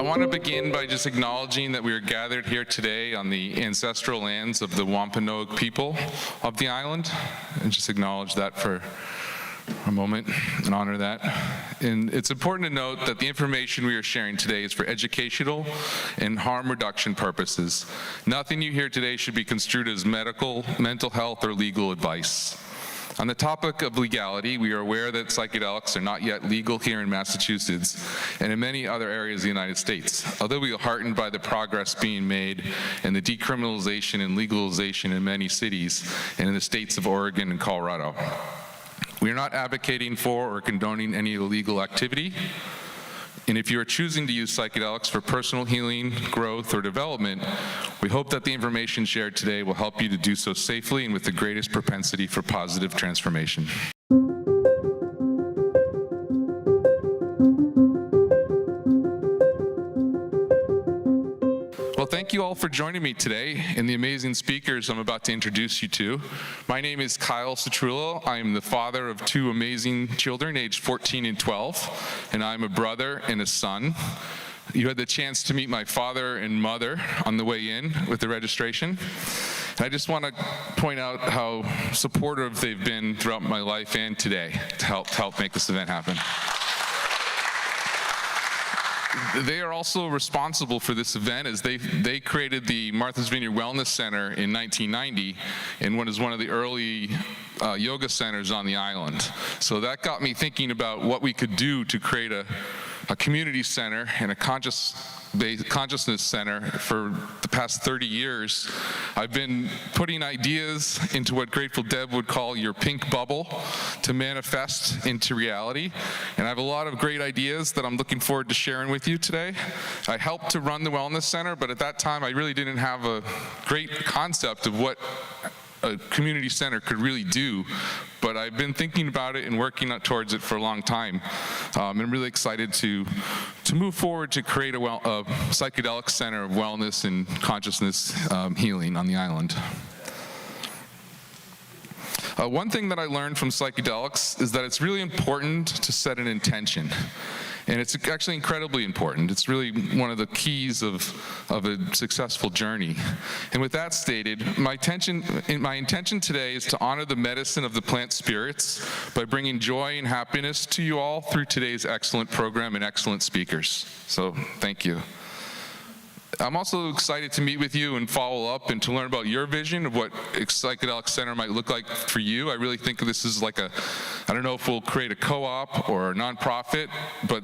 I want to begin by just acknowledging that we are gathered here today on the ancestral lands of the Wampanoag people of the island, and just acknowledge that for a moment and honor that. And it's important to note that the information we are sharing today is for educational and harm reduction purposes. Nothing you hear today should be construed as medical, mental health, or legal advice. On the topic of legality, we are aware that psychedelics are not yet legal here in Massachusetts and in many other areas of the United States. Although we are heartened by the progress being made and the decriminalization and legalization in many cities and in the states of Oregon and Colorado. We are not advocating for or condoning any illegal activity. And if you are choosing to use psychedelics for personal healing, growth, or development, we hope that the information shared today will help you to do so safely and with the greatest propensity for positive transformation. Well, thank you all for joining me today and the amazing speakers I'm about to introduce you to. My name is Kyle Citrullo. I am the father of two amazing children, aged 14 and 12, and I'm a brother and a son. You had the chance to meet my father and mother on the way in with the registration. And I just want to point out how supportive they've been throughout my life and today to help make this event happen. They are also responsible for this event as they created the Martha's Vineyard Wellness Center in 1990 and was one of the early yoga centers on the island. So that got me thinking about what we could do to create a community center and a consciousness center. For the past 30 years, I've been putting ideas into what Grateful Dead would call your pink bubble to manifest into reality. And I have a lot of great ideas that I'm looking forward to sharing with you today. I helped to run the Wellness Center, but at that time I really didn't have a great concept of what a community center could really do, but I've been thinking about it and working towards it for a long time. I'm really excited to move forward to create a psychedelic center of wellness and consciousness healing on the island. One thing that I learned from psychedelics is that it's really important to set an intention. And it's actually incredibly important. It's really one of the keys of a successful journey. And with that stated, my intention today is to honor the medicine of the plant spirits by bringing joy and happiness to you all through today's excellent program and excellent speakers. So thank you. I'm also excited to meet with you and follow up and to learn about your vision of what a psychedelic center might look like for you. I really think this is like I don't know if we'll create a co-op or a nonprofit, but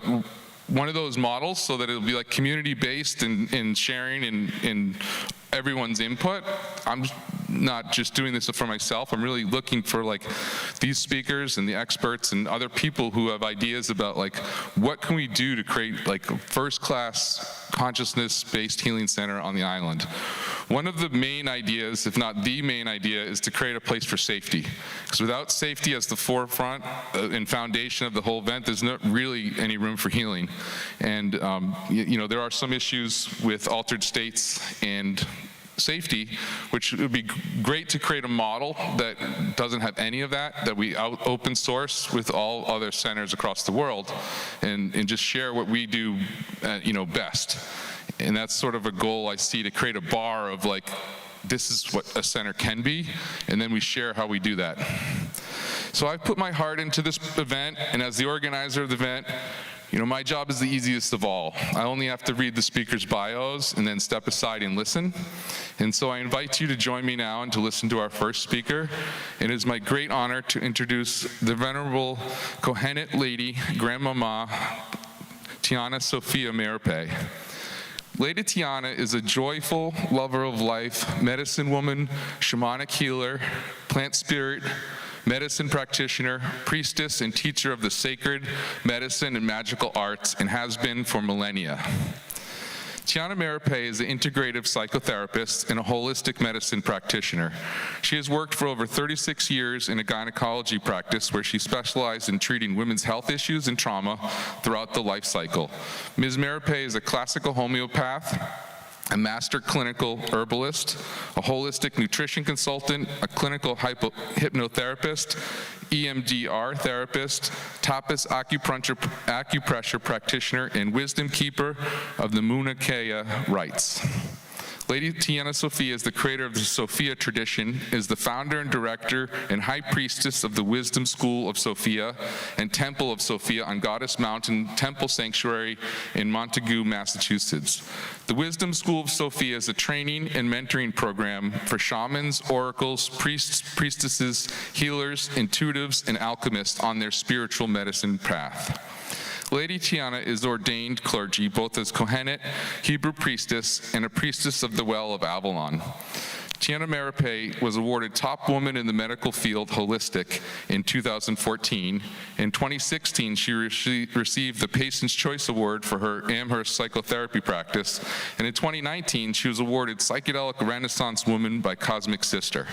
one of those models so that it'll be like community-based and sharing and everyone's input. I'm not just doing this for myself. I'm really looking for these speakers and the experts and other people who have ideas about what can we do to create a first-class consciousness-based healing center on the island. One of the main ideas, if not the main idea, is to create a place for safety. Because without safety as the forefront and foundation of the whole event, there's not really any room for healing. And there are some issues with altered states and safety, which would be great to create a model that doesn't have any of that we open source with all other centers across the world and just share what we do best. And that's sort of a goal I see, to create a bar of this is what a center can be, and then we share how we do that. So I've put my heart into this event, and as the organizer of the event, my job is the easiest of all. I only have to read the speakers' bios and then step aside and listen. And so I invite you to join me now and to listen to our first speaker. It is my great honor to introduce the Venerable Kohenet Lady Grandmama Tiana Sophia Mirapae. Lady Tiana is a joyful lover of life, medicine woman, shamanic healer, plant spirit, medicine practitioner, priestess, and teacher of the sacred medicine and magical arts, and has been for millennia. Tiana Mirapae is an integrative psychotherapist and a holistic medicine practitioner. She has worked for over 36 years in a gynecology practice where she specialized in treating women's health issues and trauma throughout the life cycle. Ms. Mirapae is a classical homeopath a master clinical herbalist, a holistic nutrition consultant, a clinical hypnotherapist, EMDR therapist, tapas acupressure practitioner, and wisdom keeper of the Mauna Kea rites. Lady Tiana Sophia is the creator of the Sophia tradition, is the founder and director and high priestess of the Wisdom School of Sophia and Temple of Sophia on Goddess Mountain Temple Sanctuary in Montague, Massachusetts. The Wisdom School of Sophia is a training and mentoring program for shamans, oracles, priests, priestesses, healers, intuitives, and alchemists on their spiritual medicine path. Lady Tiana is ordained clergy, both as Kohenet, Hebrew priestess, and a priestess of the Well of Avalon. Tiana Mirapae was awarded Top Woman in the Medical Field Holistic in 2014. In 2016, she received the Patient's Choice Award for her Amherst psychotherapy practice, and in 2019, she was awarded Psychedelic Renaissance Woman by Cosmic Sister.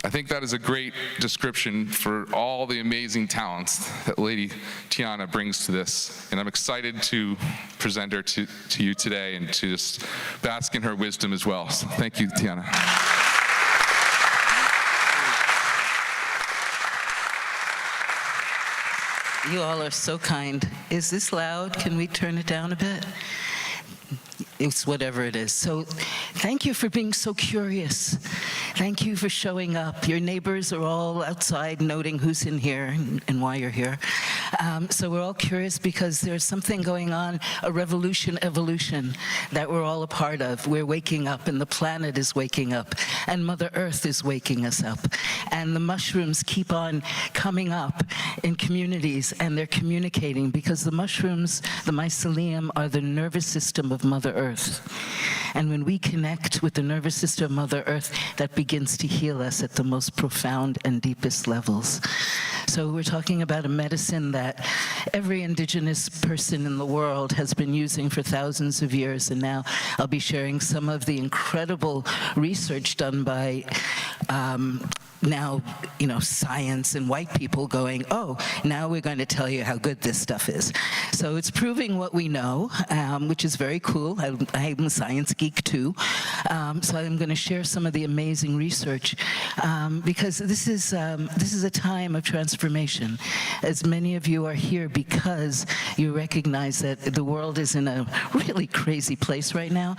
I think that is a great description for all the amazing talents that Lady Tiana brings to this, and I'm excited to present her to you today and to just bask in her wisdom as well. So thank you, Tiana. You all are so kind. Is this loud? Can we turn it down a bit? It's whatever it is. So thank you for being so curious. Thank you for showing up. Your neighbors are all outside noting who's in here and why you're here. So we're all curious because there's something going on, a revolution, evolution, that we're all a part of. We're waking up, and the planet is waking up, and Mother Earth is waking us up. And the mushrooms keep on coming up in communities, and they're communicating because the mushrooms, the mycelium, are the nervous system of Mother Earth. And when we connect with the nervous system of Mother Earth, that begins to heal us at the most profound and deepest levels. So we're talking about a medicine that every indigenous person in the world has been using for thousands of years, and now I'll be sharing some of the incredible research done by now, science and white people going, oh, now we're going to tell you how good this stuff is. So it's proving what we know, which is very cool. I'm a science geek too. So I'm going to share some of the amazing research because this is a time of transformation. As many of you are here because you recognize that the world is in a really crazy place right now,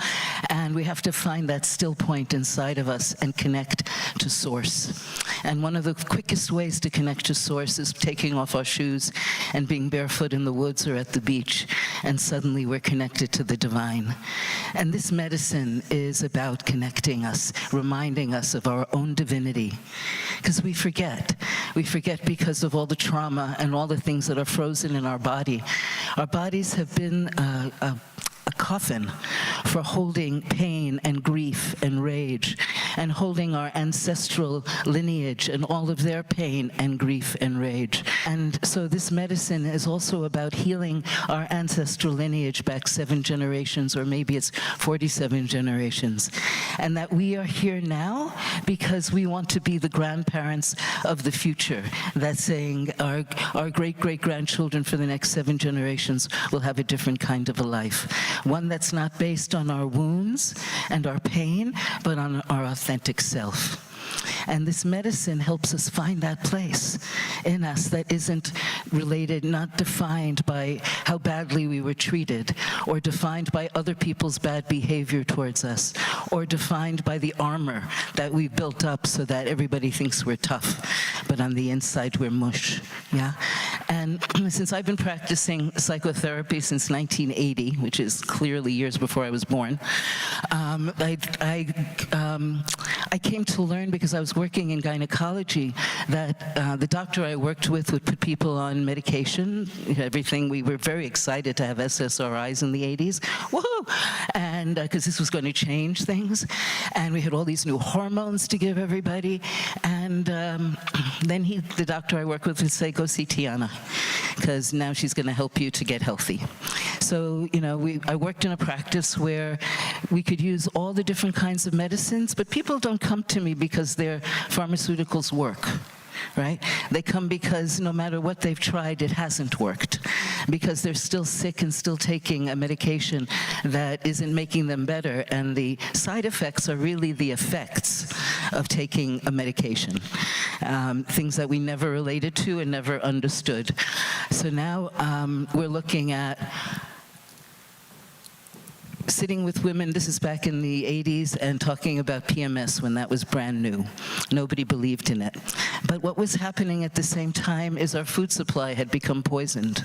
and we have to find that still point inside of us and connect to source. And one of the quickest ways to connect to source is taking off our shoes and being barefoot in the woods or at the beach, and suddenly we're connected to the divine. And this medicine is about connecting us, reminding us of our own divinity, because we forget. We forget because of all the trauma and all the things that are frozen in our body. Our bodies have been a coffin for holding pain and grief and rage, and holding our ancestral lineage and all of their pain and grief and rage. And so this medicine is also about healing our ancestral lineage back 7 generations, or maybe it's 47 generations. And that we are here now because we want to be the grandparents of the future. That's saying our great-great-grandchildren for the next 7 generations will have a different kind of a life. One that's not based on our wounds and our pain, but on our authentic self. And this medicine helps us find that place in us that isn't related, not defined by how badly we were treated, or defined by other people's bad behavior towards us, or defined by the armor that we've built up so that everybody thinks we're tough, but on the inside we're mush, yeah? And since I've been practicing psychotherapy since 1980, which is clearly years before I was born, I came to learn, because I was working in gynecology, that the doctor I worked with would put people on medication, everything. We were very excited to have SSRIs in the 80s, woohoo! And because this was going to change things. And we had all these new hormones to give everybody. And then the doctor I worked with would say, go see Tiana, because now she's going to help you to get healthy. So, I worked in a practice where we could use all the different kinds of medicines, but people don't come to me because their pharmaceuticals work. right? They come because no matter what they've tried, it hasn't worked, because they're still sick and still taking a medication that isn't making them better, and the side effects are really the effects of taking a medication, things that we never related to and never understood. So now we're looking at sitting with women, this is back in the 80s, and talking about PMS when that was brand new. Nobody believed in it. But what was happening at the same time is our food supply had become poisoned.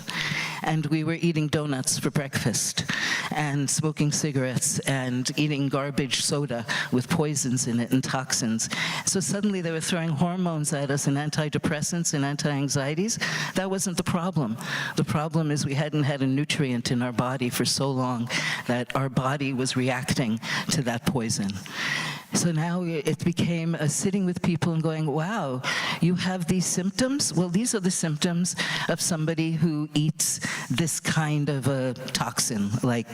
And we were eating donuts for breakfast, and smoking cigarettes, and eating garbage soda with poisons in it and toxins. So suddenly they were throwing hormones at us and antidepressants and anti-anxieties. That wasn't the problem. The problem is we hadn't had a nutrient in our body for so long that our body was reacting to that poison. So now it became a sitting with people and going, wow, you have these symptoms? Well, these are the symptoms of somebody who eats this kind of a toxin, like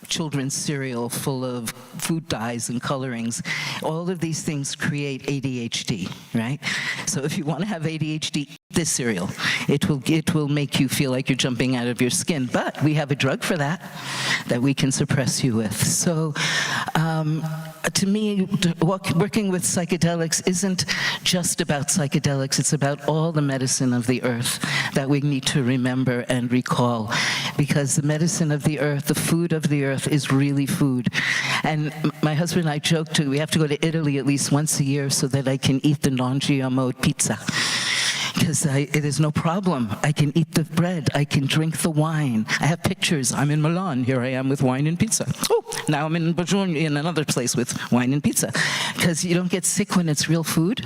children's cereal full of food dyes and colorings. All of these things create ADHD, right? So if you want to have ADHD, eat this cereal. It will make you feel like you're jumping out of your skin. But we have a drug for that we can suppress you with. So to me, working with psychedelics isn't just about psychedelics, it's about all the medicine of the earth that we need to remember and recall. Because the medicine of the earth, the food of the earth, is really food. And my husband and I joked, we have to go to Italy at least once a year so that I can eat the non-GMO pizza. Because there's no problem. I can eat the bread. I can drink the wine. I have pictures. I'm in Milan. Here I am with wine and pizza. Oh, now I'm in Bologna, in another place with wine and pizza. Because you don't get sick when it's real food.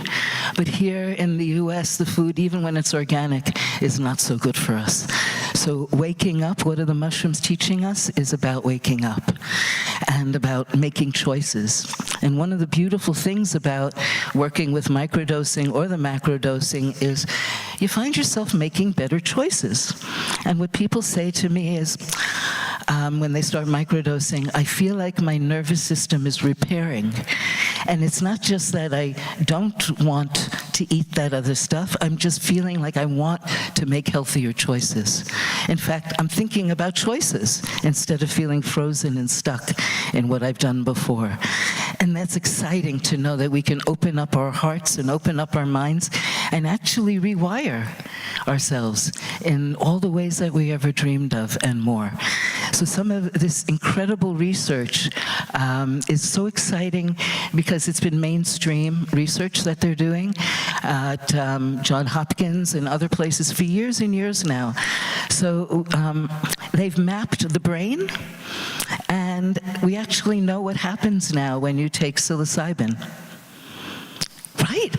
But here in the US, the food, even when it's organic, is not so good for us. So waking up, what are the mushrooms teaching us, is about waking up and about making choices. And one of the beautiful things about working with microdosing or the macrodosing is you find yourself making better choices. And what people say to me is, when they start microdosing, I feel like my nervous system is repairing. And it's not just that I don't want to eat that other stuff, I'm just feeling like I want to make healthier choices. In fact, I'm thinking about choices instead of feeling frozen and stuck in what I've done before. And that's exciting to know that we can open up our hearts and open up our minds and actually rewire ourselves in all the ways that we ever dreamed of and more. So some of this incredible research is so exciting because it's been mainstream research that they're doing at Johns Hopkins and other places for years and years now. So they've mapped the brain, and we actually know what happens now when you take psilocybin. Right?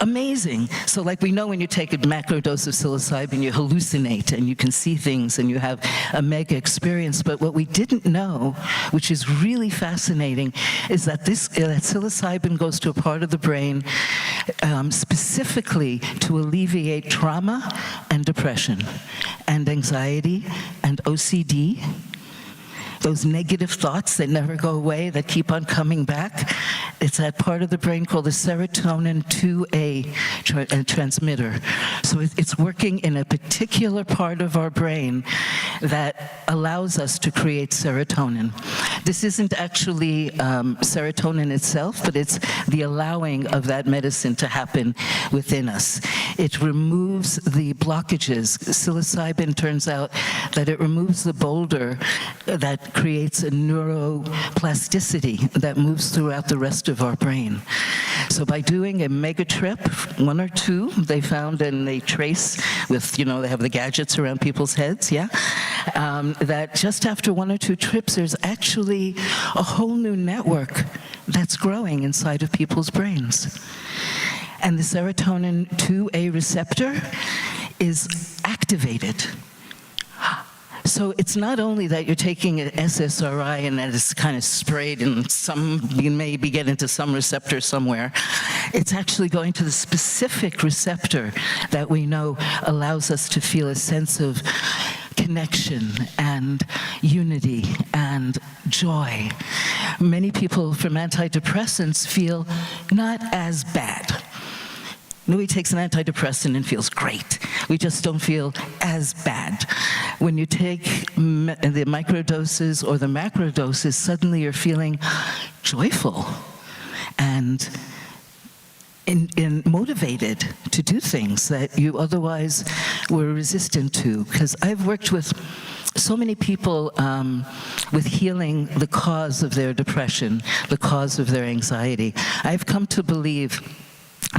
Amazing. So like we know when you take a macro dose of psilocybin, you hallucinate and you can see things and you have a mega experience. But what we didn't know, which is really fascinating, is that that psilocybin goes to a part of the brain specifically to alleviate trauma and depression and anxiety and OCD. Those negative thoughts that never go away, that keep on coming back. It's that part of the brain called the serotonin 2A transmitter. So it's working in a particular part of our brain that allows us to create serotonin. This isn't actually serotonin itself, but it's the allowing of that medicine to happen within us. It removes the blockages. Psilocybin, turns out that it removes the boulder that creates a neuroplasticity that moves throughout the rest of our brain. So by doing a mega trip, 1 or 2, they found, and they trace with, they have the gadgets around people's heads, yeah? That just after 1 or 2 trips, there's actually a whole new network that's growing inside of people's brains. And the serotonin 2A receptor is activated. So it's not only that you're taking an SSRI and that it's kind of sprayed and you maybe get into some receptor somewhere. It's actually going to the specific receptor that we know allows us to feel a sense of connection and unity and joy. Many people from antidepressants feel not as bad. Nobody takes an antidepressant and feels great. We just don't feel as bad. When you take the microdoses or the macrodoses, suddenly you're feeling joyful and motivated to do things that you otherwise were resistant to. Because I've worked with so many people with healing the cause of their depression, the cause of their anxiety. I've come to believe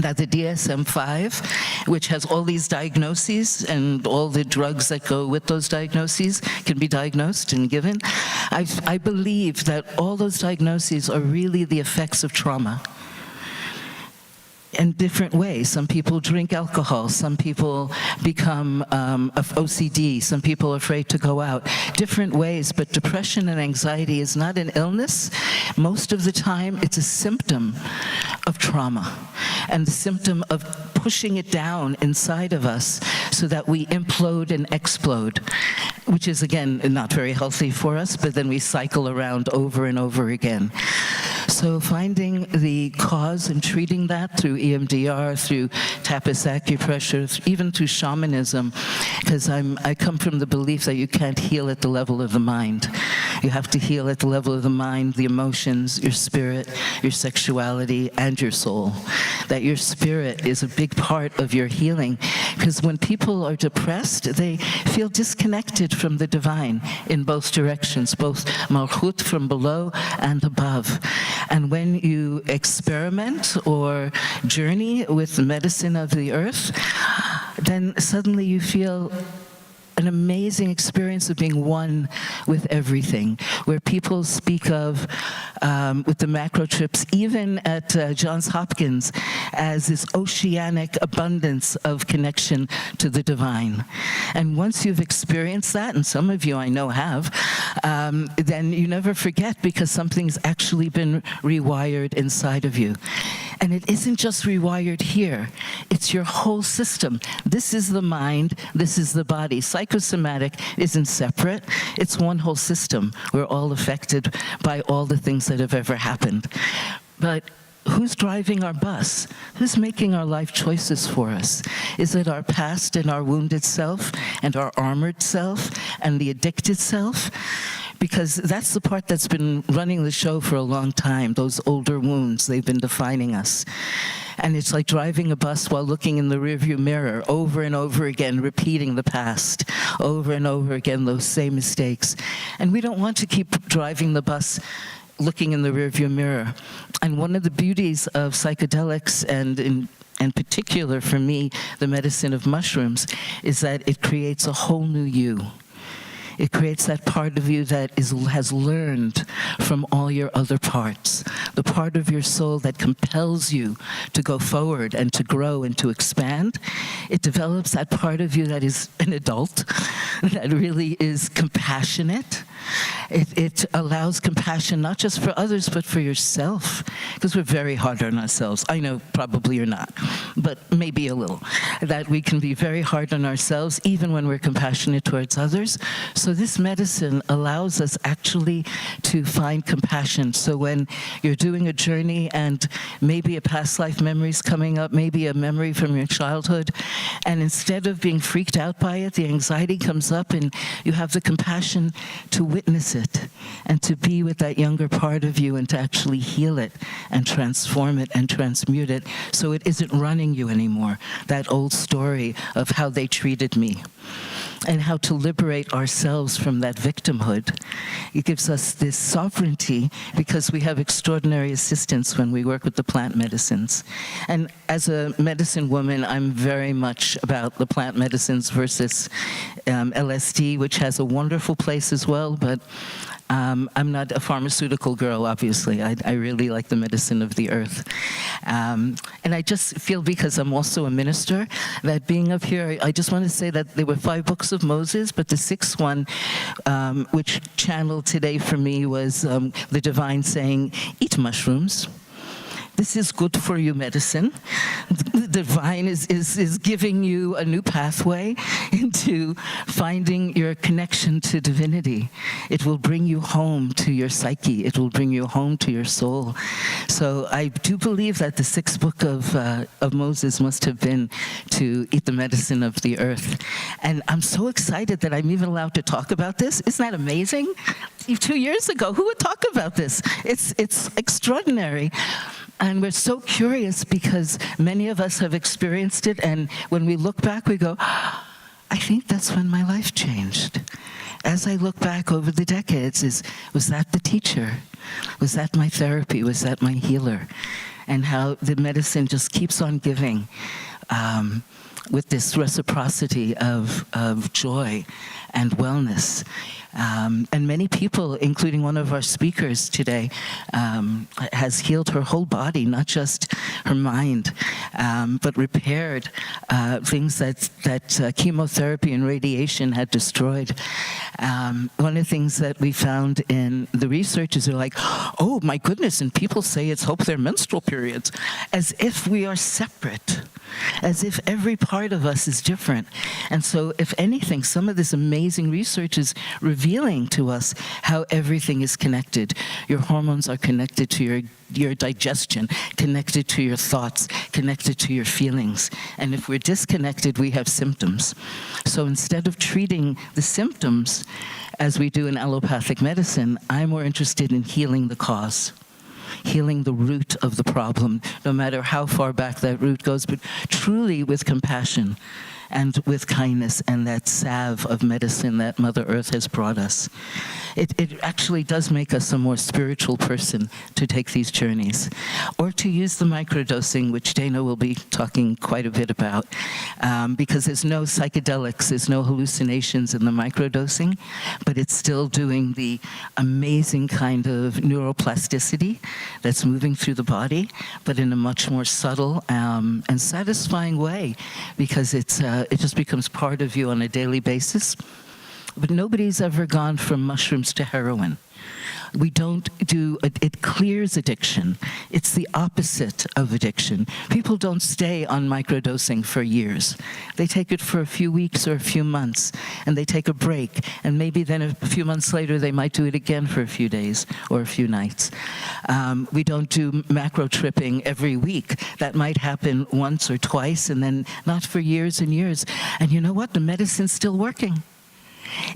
that the DSM-5, which has all these diagnoses and all the drugs that go with those diagnoses can be diagnosed and given, I believe that all those diagnoses are really the effects of trauma. In different ways. Some people drink alcohol, some people become of OCD, some people are afraid to go out. Different ways, but depression and anxiety is not an illness. Most of the time, it's a symptom of trauma and the symptom of pushing it down inside of us so that we implode and explode, which is, again, not very healthy for us, but then we cycle around over and over again. So finding the cause and treating that through EMDR, through Tapas acupressure, even through shamanism, because I come from the belief that you can't heal at the level of the mind. You have to heal at the level of the mind, the emotions, your spirit, your sexuality, and your soul. That your spirit is a big part of your healing, because when people are depressed, they feel disconnected from the divine in both directions, both Malchut from below and above. And when you experiment or journey with the medicine of the earth, then suddenly you feel an amazing experience of being one with everything, where people speak of, with the macro trips, even at Johns Hopkins, as this oceanic abundance of connection to the divine. And once you've experienced that, and some of you I know have, then you never forget, because something's actually been rewired inside of you. And it isn't just rewired here, it's your whole system. This is the mind, this is the body. Psychosomatic isn't separate, it's one whole system. We're all affected by all the things that have ever happened. But who's driving our bus? Who's making our life choices for us? Is it our past and our wounded self and our armored self and the addicted self? Because that's the part that's been running the show for a long time, those older wounds, they've been defining us. And it's like driving a bus while looking in the rearview mirror over and over again, repeating the past, over and over again, those same mistakes. And we don't want to keep driving the bus looking in the rearview mirror. And one of the beauties of psychedelics, and in particular for me, the medicine of mushrooms, is that it creates a whole new you. It creates that part of you that has learned from all your other parts, the part of your soul that compels you to go forward and to grow and to expand. It develops that part of you that is an adult, that really is compassionate. It allows compassion not just for others, but for yourself, because we're very hard on ourselves. I know probably you're not, but maybe a little. That we can be very hard on ourselves, even when we're compassionate towards others. So this medicine allows us actually to find compassion. So when you're doing a journey and maybe a past life memory is coming up, maybe a memory from your childhood, and instead of being freaked out by it, the anxiety comes up and you have the compassion to witness it and to be with that younger part of you and to actually heal it and transform it and transmute it so it isn't running you anymore. That old story of how they treated me and how to liberate ourselves from that victimhood. It gives us this sovereignty because we have extraordinary assistance when we work with the plant medicines. And as a medicine woman, I'm very much about the plant medicines versus LSD, which has a wonderful place as well, but I'm not a pharmaceutical girl, obviously. I really like the medicine of the earth. And I just feel, because I'm also a minister, that being up here, I just want to say that there were 5 books of Moses, but the 6th one, which channeled today for me, was the divine saying, eat mushrooms. This is good for you medicine. The divine is giving you a new pathway into finding your connection to divinity. It will bring you home to your psyche. It will bring you home to your soul. So I do believe that the sixth book of Moses must have been to eat the medicine of the earth. And I'm so excited that I'm even allowed to talk about this. Isn't that amazing? 2 years ago, who would talk about this? It's extraordinary. And we're so curious because many of us have experienced it, and when we look back, we go, I think that's when my life changed. As I look back over the decades, was that the teacher? Was that my therapy? Was that my healer? And how the medicine just keeps on giving with this reciprocity of joy and wellness. And many people, including one of our speakers today, has healed her whole body, not just her mind, but repaired things that chemotherapy and radiation had destroyed. One of the things that we found in the research is they're like, oh my goodness, and people say it's hope their menstrual periods, as if we are separate, as if every part of us is different. And so if anything, some of this amazing research is revealing to us how everything is connected. Your hormones are connected to your digestion, connected to your thoughts, connected to your feelings. And if we're disconnected, we have symptoms. So instead of treating the symptoms as we do in allopathic medicine, I'm more interested in healing the cause, healing the root of the problem, no matter how far back that root goes, but truly with compassion and with kindness and that salve of medicine that Mother Earth has brought us. It actually does make us a more spiritual person to take these journeys. Or to use the microdosing, which Dana will be talking quite a bit about, because there's no psychedelics, there's no hallucinations in the microdosing, but it's still doing the amazing kind of neuroplasticity that's moving through the body, but in a much more subtle and satisfying way, because it just becomes part of you on a daily basis. But nobody's ever gone from mushrooms to heroin. We don't do, it clears addiction. It's the opposite of addiction. People don't stay on microdosing for years. They take it for a few weeks or a few months, and they take a break, and maybe then a few months later they might do it again for a few days or a few nights. We don't do macro tripping every week. That might happen once or twice, and then not for years and years. And you know what? The medicine's still working.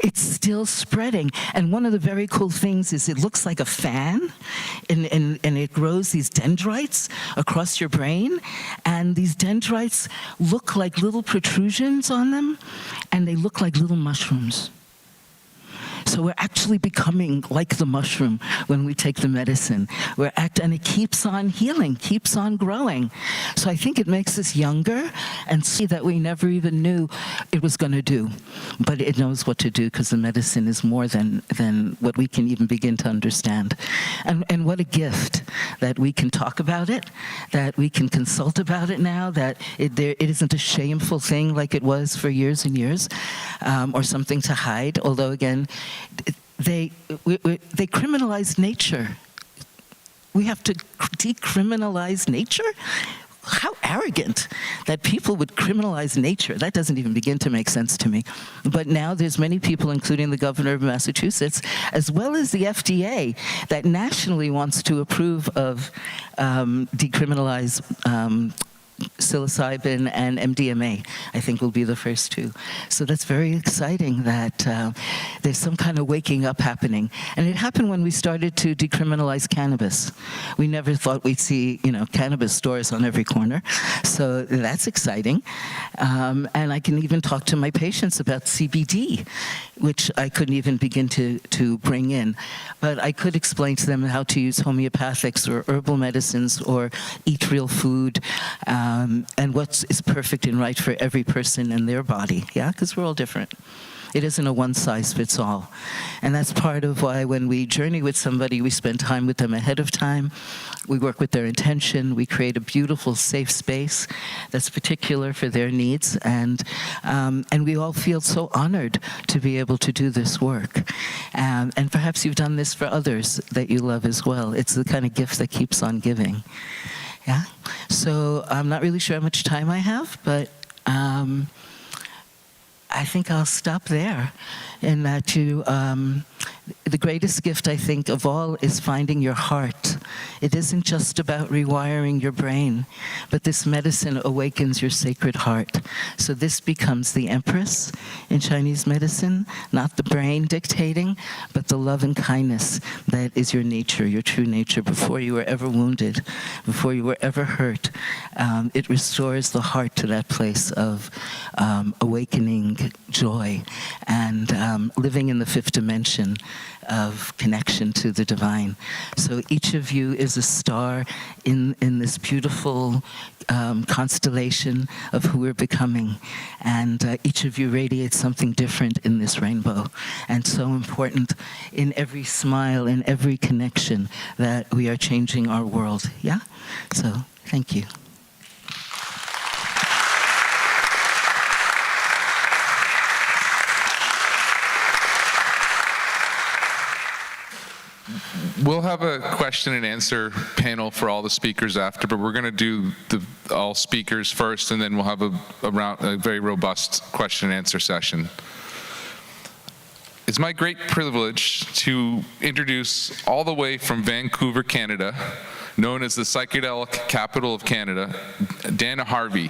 It's still spreading. And one of the very cool things is it looks like a fan, and it grows these dendrites across your brain, and these dendrites look like little protrusions on them, and they look like little mushrooms. So we're actually becoming like the mushroom when we take the medicine. And it keeps on healing, keeps on growing. So I think it makes us younger and see that we never even knew it was going to do. But it knows what to do because the medicine is more than what we can even begin to understand. And what a gift that we can talk about it, that we can consult about it now, that it isn't a shameful thing like it was for years and years, or something to hide. Although, again, they criminalize nature. We have to decriminalize nature? How arrogant that people would criminalize nature. That doesn't even begin to make sense to me. But now there's many people, including the governor of Massachusetts, as well as the FDA, that nationally wants to approve of decriminalize psilocybin and MDMA, I think will be the first two. So that's very exciting that there's some kind of waking up happening. And it happened when we started to decriminalize cannabis. We never thought we'd see, cannabis stores on every corner. So that's exciting. And I can even talk to my patients about CBD, which I couldn't even begin to bring in. But I could explain to them how to use homeopathics or herbal medicines or eat real food, and what is perfect and right for every person and their body, because we're all different. It isn't a one-size-fits-all. And that's part of why when we journey with somebody, we spend time with them ahead of time. We work with their intention. We create a beautiful, safe space that's particular for their needs. And we all feel so honored to be able to do this work. And perhaps you've done this for others that you love as well. It's the kind of gift that keeps on giving. Yeah? So I'm not really sure how much time I have, but I think I'll stop there. And that the greatest gift, I think, of all is finding your heart. It isn't just about rewiring your brain, but this medicine awakens your sacred heart. So this becomes the empress in Chinese medicine, not the brain dictating, but the love and kindness that is your nature, your true nature, before you were ever wounded, before you were ever hurt. It restores the heart to that place of awakening joy and living in the fifth dimension of connection to the divine. So each of you is a star in this beautiful constellation of who we're becoming. And each of you radiates something different in this rainbow. And so important in every smile, in every connection, that we are changing our world. Yeah? So thank you. We'll have a question and answer panel for all the speakers after, but we're going to do all speakers first, and then we'll have a very robust question and answer session. It's my great privilege to introduce, all the way from Vancouver, Canada, known as the psychedelic capital of Canada, Dana Harvey.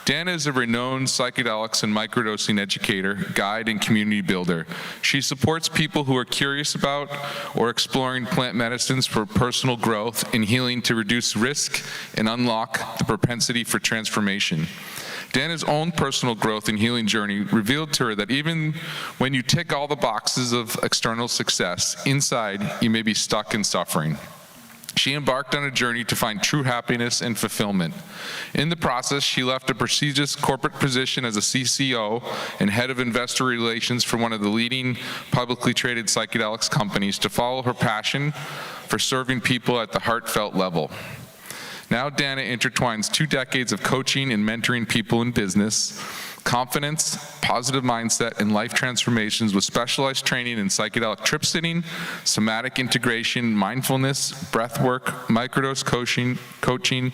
Dana is a renowned psychedelics and microdosing educator, guide, and community builder. She supports people who are curious about or exploring plant medicines for personal growth and healing to reduce risk and unlock the propensity for transformation. Dana's own personal growth and healing journey revealed to her that even when you tick all the boxes of external success, inside you may be stuck in suffering. She embarked on a journey to find true happiness and fulfillment. In the process, she left a prestigious corporate position as a CCO and head of investor relations for one of the leading publicly traded psychedelics companies to follow her passion for serving people at the heartfelt level. Now Dana intertwines 2 decades of coaching and mentoring people in business, confidence, positive mindset, and life transformations with specialized training in psychedelic trip sitting, somatic integration, mindfulness, breath work, microdose coaching,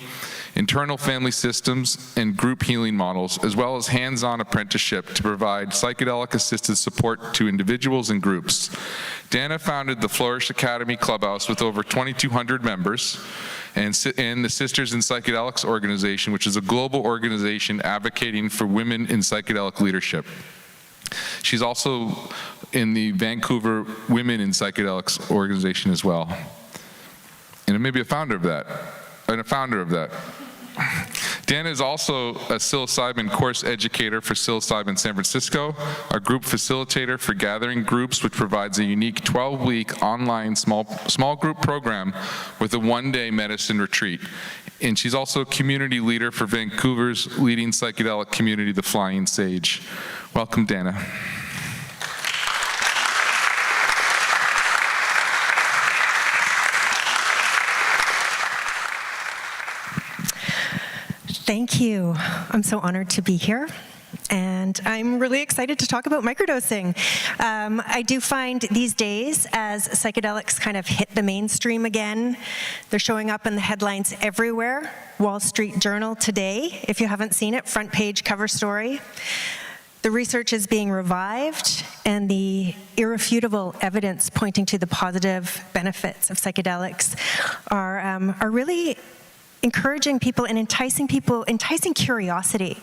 internal family systems, and group healing models, as well as hands-on apprenticeship to provide psychedelic-assisted support to individuals and groups. Dana founded the Flourish Academy Clubhouse with over 2,200 members, and the Sisters in Psychedelics organization, which is a global organization advocating for women in psychedelic leadership. She's also in the Vancouver Women in Psychedelics organization as well. And maybe a founder of that. Dana is also a psilocybin course educator for Psilocybin San Francisco, a group facilitator for gathering groups, which provides a unique 12-week online small group program with a 1-day medicine retreat. And she's also a community leader for Vancouver's leading psychedelic community, the Flying Sage. Welcome, Dana. Thank you. I'm so honored to be here. And I'm really excited to talk about microdosing. I do find these days, as psychedelics kind of hit the mainstream again, they're showing up in the headlines everywhere. Wall Street Journal today, if you haven't seen it, front page cover story. The research is being revived, and the irrefutable evidence pointing to the positive benefits of psychedelics are really encouraging people and enticing curiosity.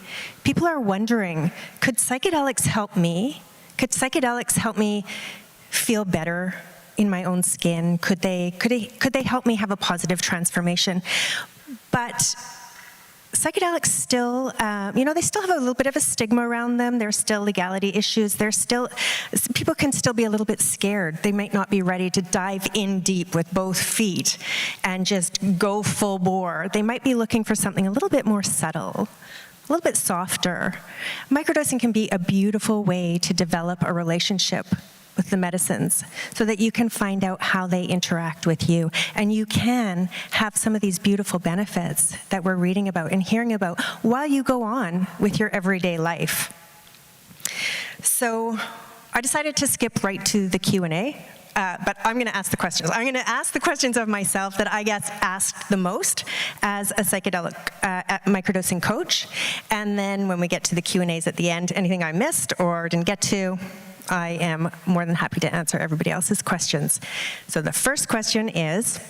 People are wondering, could psychedelics help me? Could psychedelics help me feel better in my own skin? Could they help me have a positive transformation? But psychedelics still, they still have a little bit of a stigma around them. There's still legality issues. People can still be a little bit scared. They might not be ready to dive in deep with both feet and just go full bore. They might be looking for something a little bit more subtle, a little bit softer. Microdosing can be a beautiful way to develop a relationship with the medicines so that you can find out how they interact with you. And you can have some of these beautiful benefits that we're reading about and hearing about while you go on with your everyday life. So I decided to skip right to the Q&A. but I'm going to ask the questions. I'm going to ask the questions of myself that I guess asked the most as a psychedelic microdosing coach. And then when we get to the Q&As at the end, anything I missed or didn't get to, I am more than happy to answer everybody else's questions. So the first question is,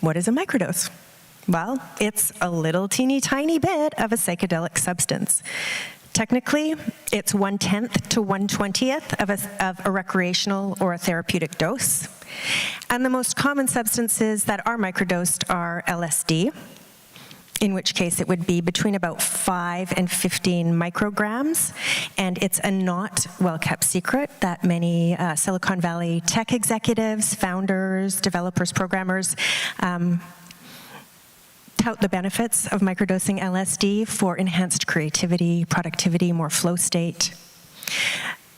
what is a microdose? Well, it's a little teeny tiny bit of a psychedelic substance. Technically, it's 1/10 to 1/20th of a recreational or a therapeutic dose. And the most common substances that are microdosed are LSD, in which case it would be between about 5 and 15 micrograms. And it's a not well-kept secret that many Silicon Valley tech executives, founders, developers, programmers, tout the benefits of microdosing LSD for enhanced creativity, productivity, more flow state.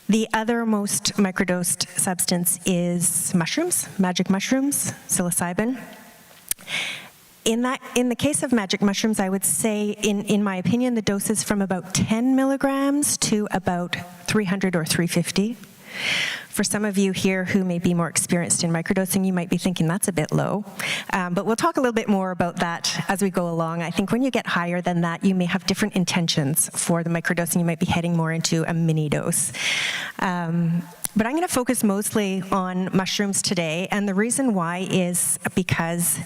The other most microdosed substance is mushrooms, magic mushrooms, psilocybin. In the case of magic mushrooms, I would say, in my opinion, the dose is from about 10 milligrams to about 300 or 350. For some of you here who may be more experienced in microdosing, you might be thinking that's a bit low. But we'll talk a little bit more about that as we go along. I think when you get higher than that, you may have different intentions for the microdosing. You might be heading more into a mini dose. But I'm going to focus mostly on mushrooms today, and the reason why is because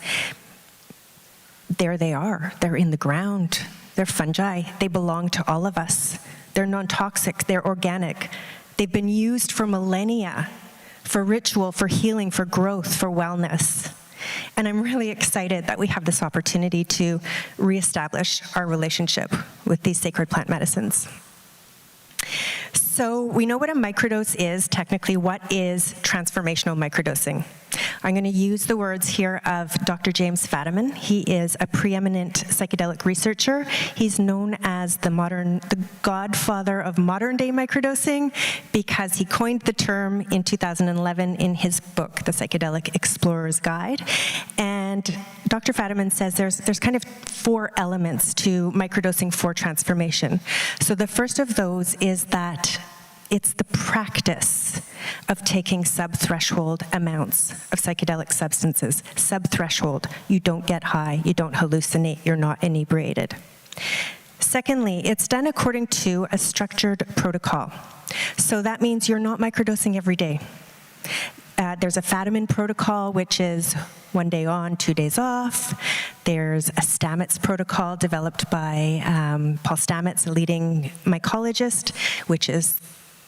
there they are. They're in the ground. They're fungi. They belong to all of us. They're non-toxic. They're organic. They've been used for millennia, for ritual, for healing, for growth, for wellness. And I'm really excited that we have this opportunity to reestablish our relationship with these sacred plant medicines. So we know what a microdose is. Technically, what is transformational microdosing? I'm going to use the words here of Dr. James Fadiman. He is a preeminent psychedelic researcher. He's known as the godfather of modern-day microdosing because he coined the term in 2011 in his book, The Psychedelic Explorer's Guide. And Dr. Fadiman says there's kind of 4 elements to microdosing for transformation. So the first of those is that it's the practice of taking sub-threshold amounts of psychedelic substances. Sub-threshold, you don't get high, you don't hallucinate, you're not inebriated. Secondly, it's done according to a structured protocol. So that means you're not microdosing every day. There's a Fadiman protocol, which is 1 day on, 2 days off. There's a Stamets protocol developed by Paul Stamets, a leading mycologist, which is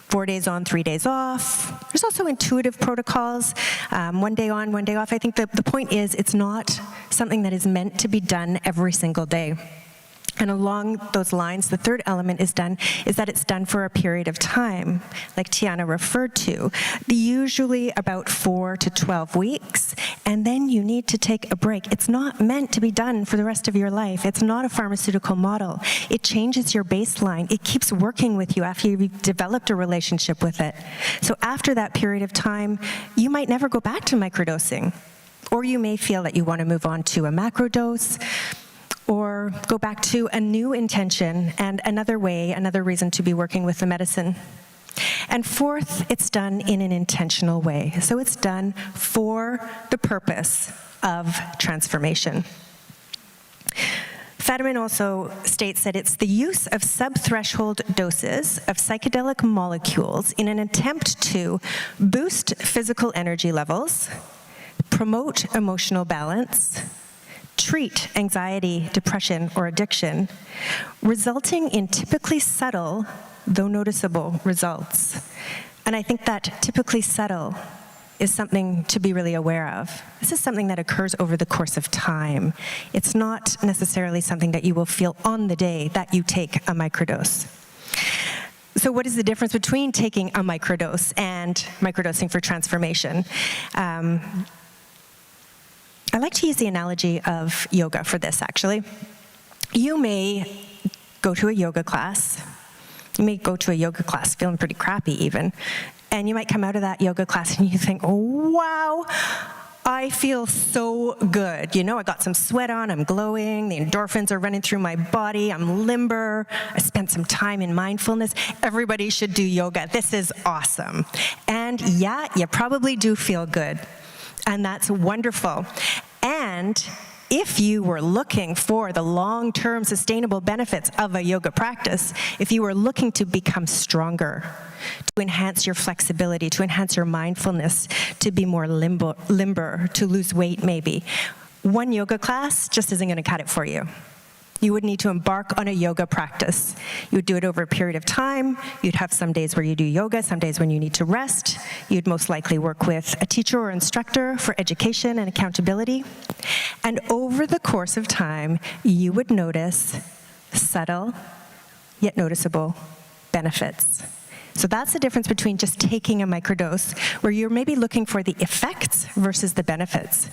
4 days on, 3 days off. There's also intuitive protocols, 1 day on, 1 day off. I think the point is it's not something that is meant to be done every single day. And along those lines, the third element is that it's done for a period of time, like Tiana referred to, usually about 4 to 12 weeks, and then you need to take a break. It's not meant to be done for the rest of your life. It's not a pharmaceutical model. It changes your baseline. It keeps working with you after you've developed a relationship with it. So after that period of time, you might never go back to microdosing, or you may feel that you want to move on to a macrodose, or go back to a new intention and another reason to be working with the medicine. And fourth, it's done in an intentional way. So it's done for the purpose of transformation. Fadiman also states that it's the use of sub-threshold doses of psychedelic molecules in an attempt to boost physical energy levels, promote emotional balance, treat anxiety, depression, or addiction, resulting in typically subtle, though noticeable, results. And I think that typically subtle is something to be really aware of. This is something that occurs over the course of time. It's not necessarily something that you will feel on the day that you take a microdose. So what is the difference between taking a microdose and microdosing for transformation? I like to use the analogy of yoga for this, actually. You may go to a yoga class. You may go to a yoga class feeling pretty crappy even, and you might come out of that yoga class and you think, oh, wow, I feel so good. You know, I got some sweat on, I'm glowing, the endorphins are running through my body, I'm limber, I spent some time in mindfulness. Everybody should do yoga. This is awesome. And yeah, you probably do feel good. And that's wonderful. And if you were looking for the long-term sustainable benefits of a yoga practice, if you were looking to become stronger, to enhance your flexibility, to enhance your mindfulness, to be more limber, to lose weight maybe, one yoga class just isn't going to cut it for you. You would need to embark on a yoga practice. You would do it over a period of time. You'd have some days where you do yoga, some days when you need to rest. You'd most likely work with a teacher or instructor for education and accountability. And over the course of time, you would notice subtle yet noticeable benefits. So that's the difference between just taking a microdose, where you're maybe looking for the effects versus the benefits.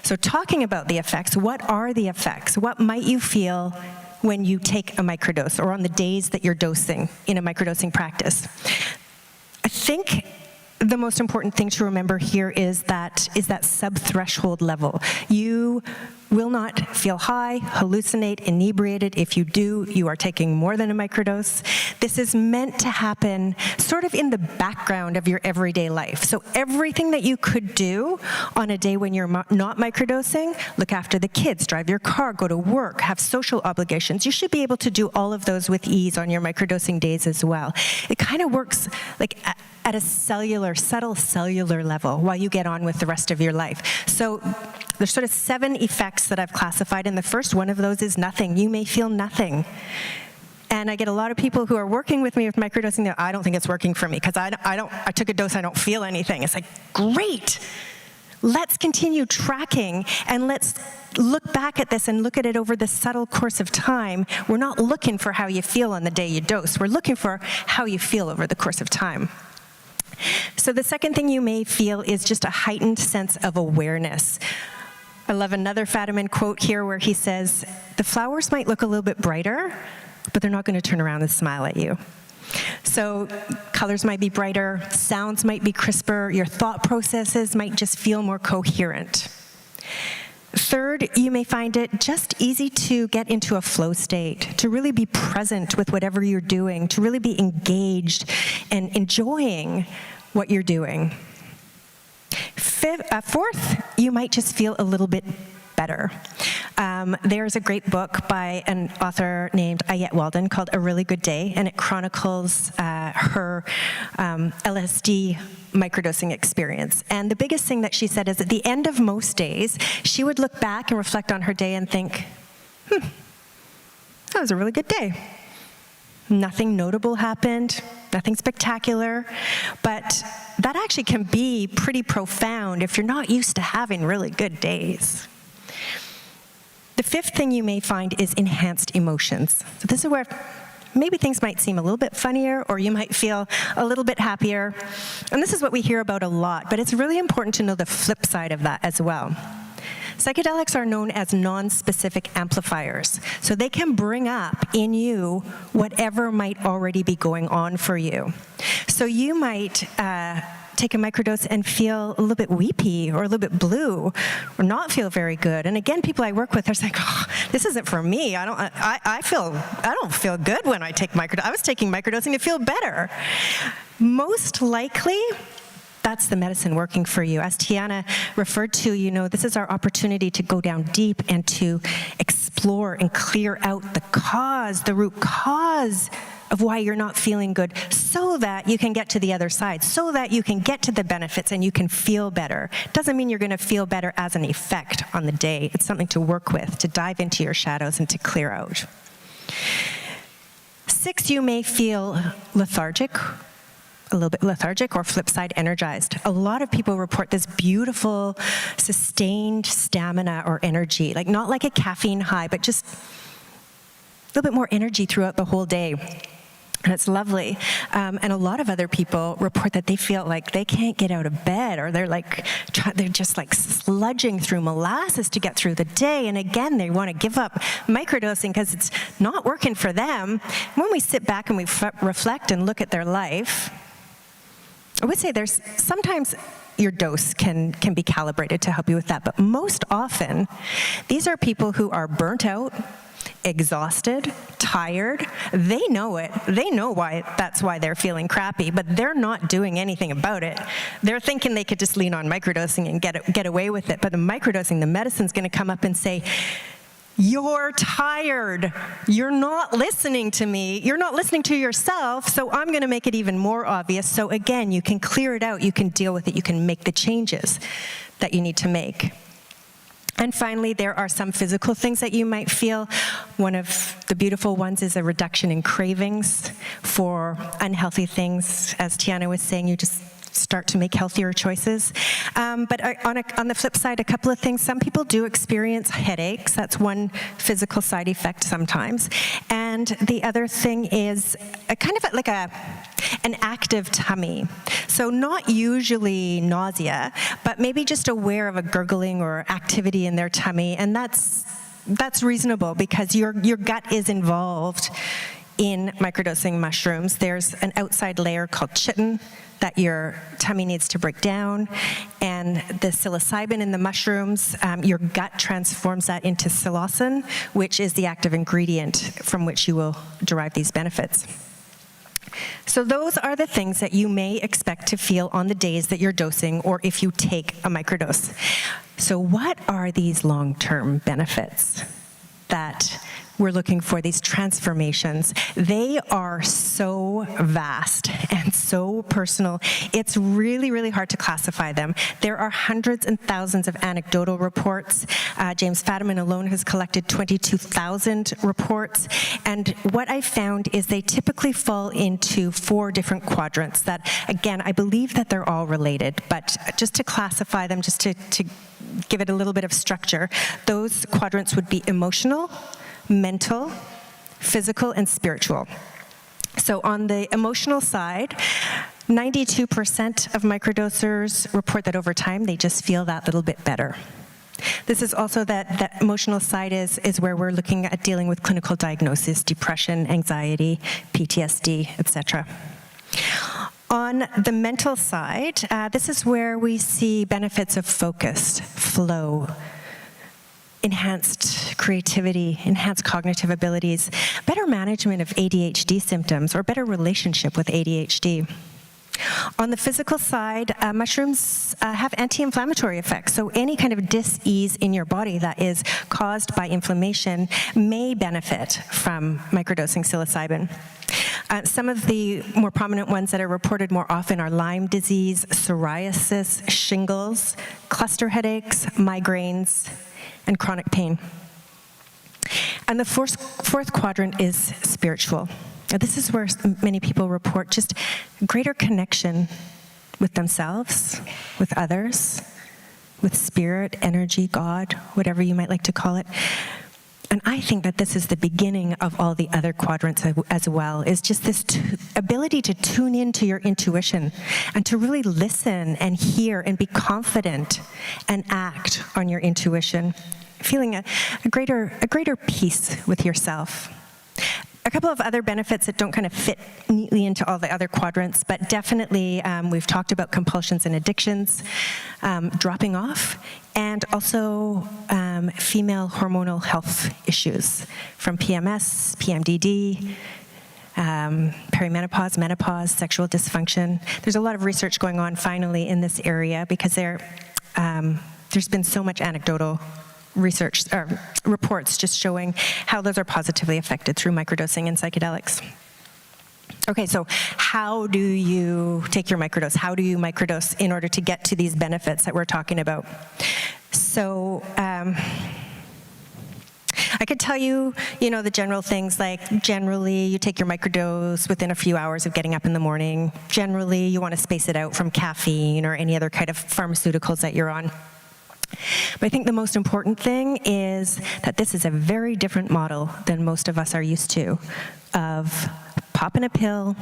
So talking about the effects, what are the effects? What might you feel when you take a microdose, or on the days that you're dosing in a microdosing practice? I think the most important thing to remember here is that sub-threshold level. You will not feel high, hallucinate, inebriated. If you do, you are taking more than a microdose. This is meant to happen sort of in the background of your everyday life. So everything that you could do on a day when you're not microdosing, look after the kids, drive your car, go to work, have social obligations, you should be able to do all of those with ease on your microdosing days as well. It kind of works like at a subtle cellular level while you get on with the rest of your life. So there's sort of 7 effects that I've classified, and the first one of those is nothing. You may feel nothing. And I get a lot of people who are working with me with microdosing that I don't think it's working for me because I took a dose, I don't feel anything. It's like, great. Let's continue tracking and let's look back at this and look at it over the subtle course of time. We're not looking for how you feel on the day you dose. We're looking for how you feel over the course of time. So the second thing you may feel is just a heightened sense of awareness. I love another Fadiman quote here where he says, the flowers might look a little bit brighter, but they're not going to turn around and smile at you. So colors might be brighter, sounds might be crisper, your thought processes might just feel more coherent. Third, you may find it just easy to get into a flow state, to really be present with whatever you're doing, to really be engaged and enjoying what you're doing. Fourth, you might just feel a little bit better. There's a great book by an author named Ayette Walden called A Really Good Day, and it chronicles her LSD microdosing experience. And the biggest thing that she said is at the end of most days, she would look back and reflect on her day and think, that was a really good day. Nothing notable happened, nothing spectacular, but that actually can be pretty profound if you're not used to having really good days. The fifth thing you may find is enhanced emotions. So this is where maybe things might seem a little bit funnier, or you might feel a little bit happier. And this is what we hear about a lot, but it's really important to know the flip side of that as well. Psychedelics are known as non-specific amplifiers, so they can bring up in you whatever might already be going on for you. So you might take a microdose and feel a little bit weepy or a little bit blue or not feel very good. And again, people I work with are like, oh, this isn't for me. I don't feel good when I take microdose. I was taking microdosing to feel better. Most likely, that's the medicine working for you. As Tiana referred to, this is our opportunity to go down deep and to explore and clear out the root cause of why you're not feeling good, so that you can get to the other side, so that you can get to the benefits and you can feel better. Doesn't mean you're going to feel better as an effect on the day. It's something to work with, to dive into your shadows and to clear out. 6, you may feel lethargic, a little bit lethargic, or flip side energized. A lot of people report this beautiful, sustained stamina or energy, like not like a caffeine high, but just a little bit more energy throughout the whole day. And it's lovely. And a lot of other people report that they feel like they can't get out of bed, or they're just like sludging through molasses to get through the day. And again, they want to give up microdosing because it's not working for them. When we sit back and we reflect and look at their life, I would say there's sometimes, your dose can be calibrated to help you with that. But most often, these are people who are burnt out, exhausted, tired. They know it. They know that's why they're feeling crappy, but they're not doing anything about it. They're thinking they could just lean on microdosing and get away with it. But the microdosing, the medicine's going to come up and say, you're tired. You're not listening to me. You're not listening to yourself, so I'm going to make it even more obvious. So again, you can clear it out. You can deal with it. You can make the changes that you need to make. And finally, there are some physical things that you might feel. One of the beautiful ones is a reduction in cravings for unhealthy things. As Tiana was saying, you just start to make healthier choices. But on the flip side, a couple of things. Some people do experience headaches. That's one physical side effect sometimes. And the other thing is a kind of like an active tummy. So not usually nausea, but maybe just aware of a gurgling or activity in their tummy. And that's reasonable because your gut is involved in microdosing mushrooms. There's an outside layer called chitin that your tummy needs to break down, and the psilocybin in the mushrooms, your gut transforms that into psilocin, which is the active ingredient from which you will derive these benefits. So those are the things that you may expect to feel on the days that you're dosing or if you take a microdose. So what are these long-term benefits that we're looking for, these transformations? They are so vast and so personal. It's really, really hard to classify them. There are hundreds and thousands of anecdotal reports. James Fadiman alone has collected 22,000 reports. And what I found is they typically fall into 4 different quadrants that, again, I believe that they're all related. But just to classify them, just to give it a little bit of structure, those quadrants would be emotional, mental, physical, and spiritual. So on the emotional side, 92% of microdosers report that over time they just feel that little bit better. This is also that emotional side is where we're looking at dealing with clinical diagnosis, depression, anxiety, PTSD, etc. On the mental side, this is where we see benefits of focus, flow, enhanced creativity, enhanced cognitive abilities, better management of ADHD symptoms, or better relationship with ADHD. On the physical side, mushrooms have anti-inflammatory effects, so any kind of dis-ease in your body that is caused by inflammation may benefit from microdosing psilocybin. Some of the more prominent ones that are reported more often are Lyme disease, psoriasis, shingles, cluster headaches, migraines, and chronic pain. And the fourth quadrant is spiritual. Now, this is where many people report just greater connection with themselves, with others, with spirit, energy, God, whatever you might like to call it. And I think that this is the beginning of all the other quadrants as well, is just this ability to tune into your intuition and to really listen and hear and be confident and act on your intuition, feeling a greater peace with yourself. A couple of other benefits that don't kind of fit neatly into all the other quadrants, but definitely we've talked about compulsions and addictions dropping off, and also female hormonal health issues from PMS, PMDD, perimenopause, menopause, sexual dysfunction. There's a lot of research going on finally in this area because there's been so much anecdotal research, reports just showing how those are positively affected through microdosing and psychedelics. Okay, so how do you take your microdose? How do you microdose in order to get to these benefits that we're talking about? So I could tell you, the general things like generally you take your microdose within a few hours of getting up in the morning. Generally, you want to space it out from caffeine or any other kind of pharmaceuticals that you're on. But I think the most important thing is that this is a very different model than most of us are used to, of popping a pill,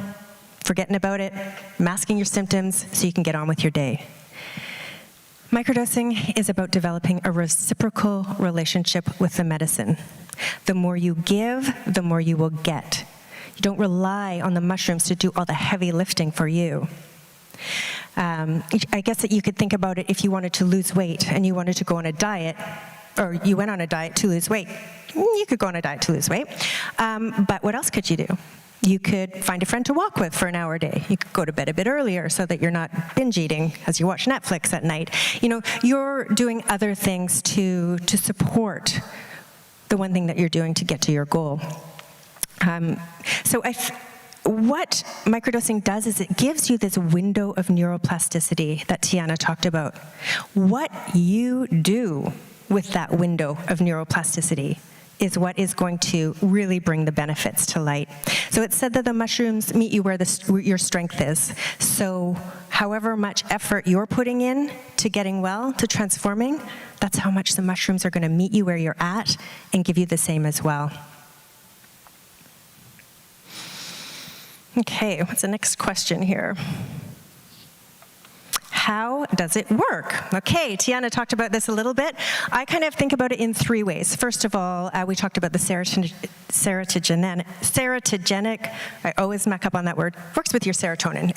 forgetting about it, masking your symptoms so you can get on with your day. Microdosing is about developing a reciprocal relationship with the medicine. The more you give, the more you will get. You don't rely on the mushrooms to do all the heavy lifting for you. I guess that you could think about it if you wanted to lose weight and you wanted to go on a diet, or you went on a diet to lose weight. You could go on a diet to lose weight. But what else could you do? You could find a friend to walk with for an hour a day. You could go to bed a bit earlier so that you're not binge eating as you watch Netflix at night. You know, you're doing other things to support the one thing that you're doing to get to your goal. What microdosing does is it gives you this window of neuroplasticity that Tiana talked about. What you do with that window of neuroplasticity is what is going to really bring the benefits to light. So it's said that the mushrooms meet you where your strength is. So however much effort you're putting in to getting well, to transforming, that's how much the mushrooms are going to meet you where you're at and give you the same as well. Okay, what's the next question here? How does it work? Okay, Tiana talked about this a little bit. I kind of think about it in three ways. First of all, we talked about the serotogenic, I always muck up on that word, works with your serotonin,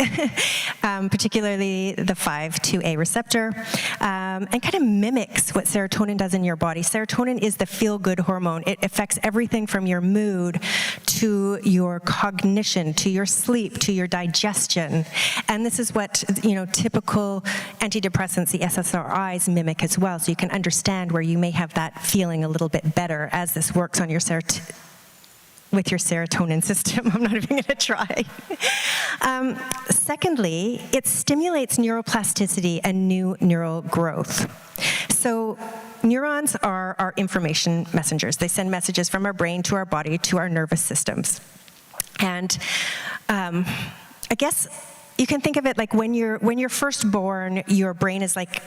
particularly the 5-2A receptor, and kind of mimics what serotonin does in your body. Serotonin is the feel-good hormone. It affects everything from your mood to your cognition, to your sleep, to your digestion. And this is what, typical antidepressants, the SSRIs, mimic as well, so you can understand where you may have that feeling a little bit better as this works on your with your serotonin system. I'm not even going to try. Secondly, it stimulates neuroplasticity and new neural growth. So neurons are our information messengers. They send messages from our brain to our body to our nervous systems. And I guess you can think of it like when you're first born, your brain is like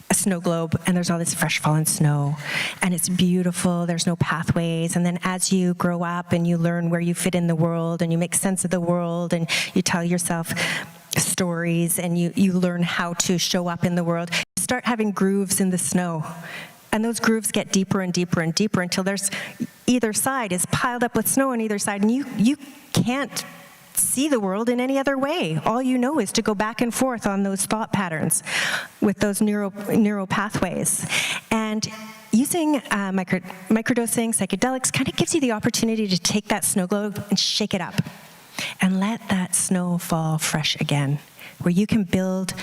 a snow globe, and there's all this fresh fallen snow, and it's beautiful, there's no pathways, and then as you grow up and you learn where you fit in the world, and you make sense of the world, and you tell yourself stories, and you learn how to show up in the world, you start having grooves in the snow. And those grooves get deeper and deeper and deeper until there's either side is piled up with snow on either side, and you can't see the world in any other way. All you know is to go back and forth on those thought patterns with those neural pathways. And using microdosing, psychedelics, kind of gives you the opportunity to take that snow globe and shake it up and let that snow fall fresh again, where you can build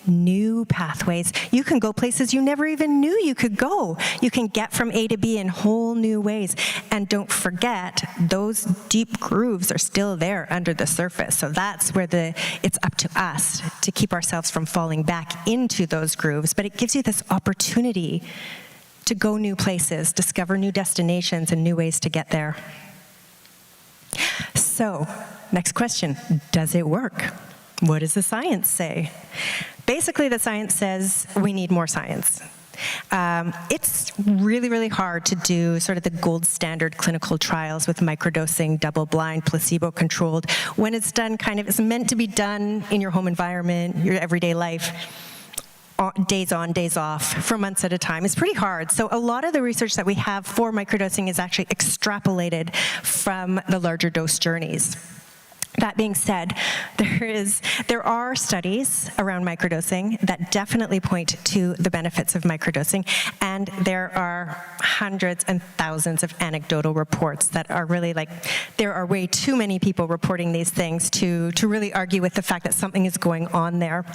new pathways. You can go places you never even knew you could go. You can get from A to B in whole new ways. And don't forget, those deep grooves are still there under the surface. So that's where it's up to us to keep ourselves from falling back into those grooves. But it gives you this opportunity to go new places, discover new destinations and new ways to get there. So, next question, does it work? What does the science say? Basically, the science says we need more science. It's really, really hard to do sort of the gold standard clinical trials with microdosing, double-blind, placebo-controlled, when it's done it's meant to be done in your home environment, your everyday life, days on, days off, for months at a time. It's pretty hard. So a lot of the research that we have for microdosing is actually extrapolated from the larger dose journeys. That being said, there are studies around microdosing that definitely point to the benefits of microdosing, and there are hundreds and thousands of anecdotal reports that are really there are way too many people reporting these things to really argue with the fact that something is going on there.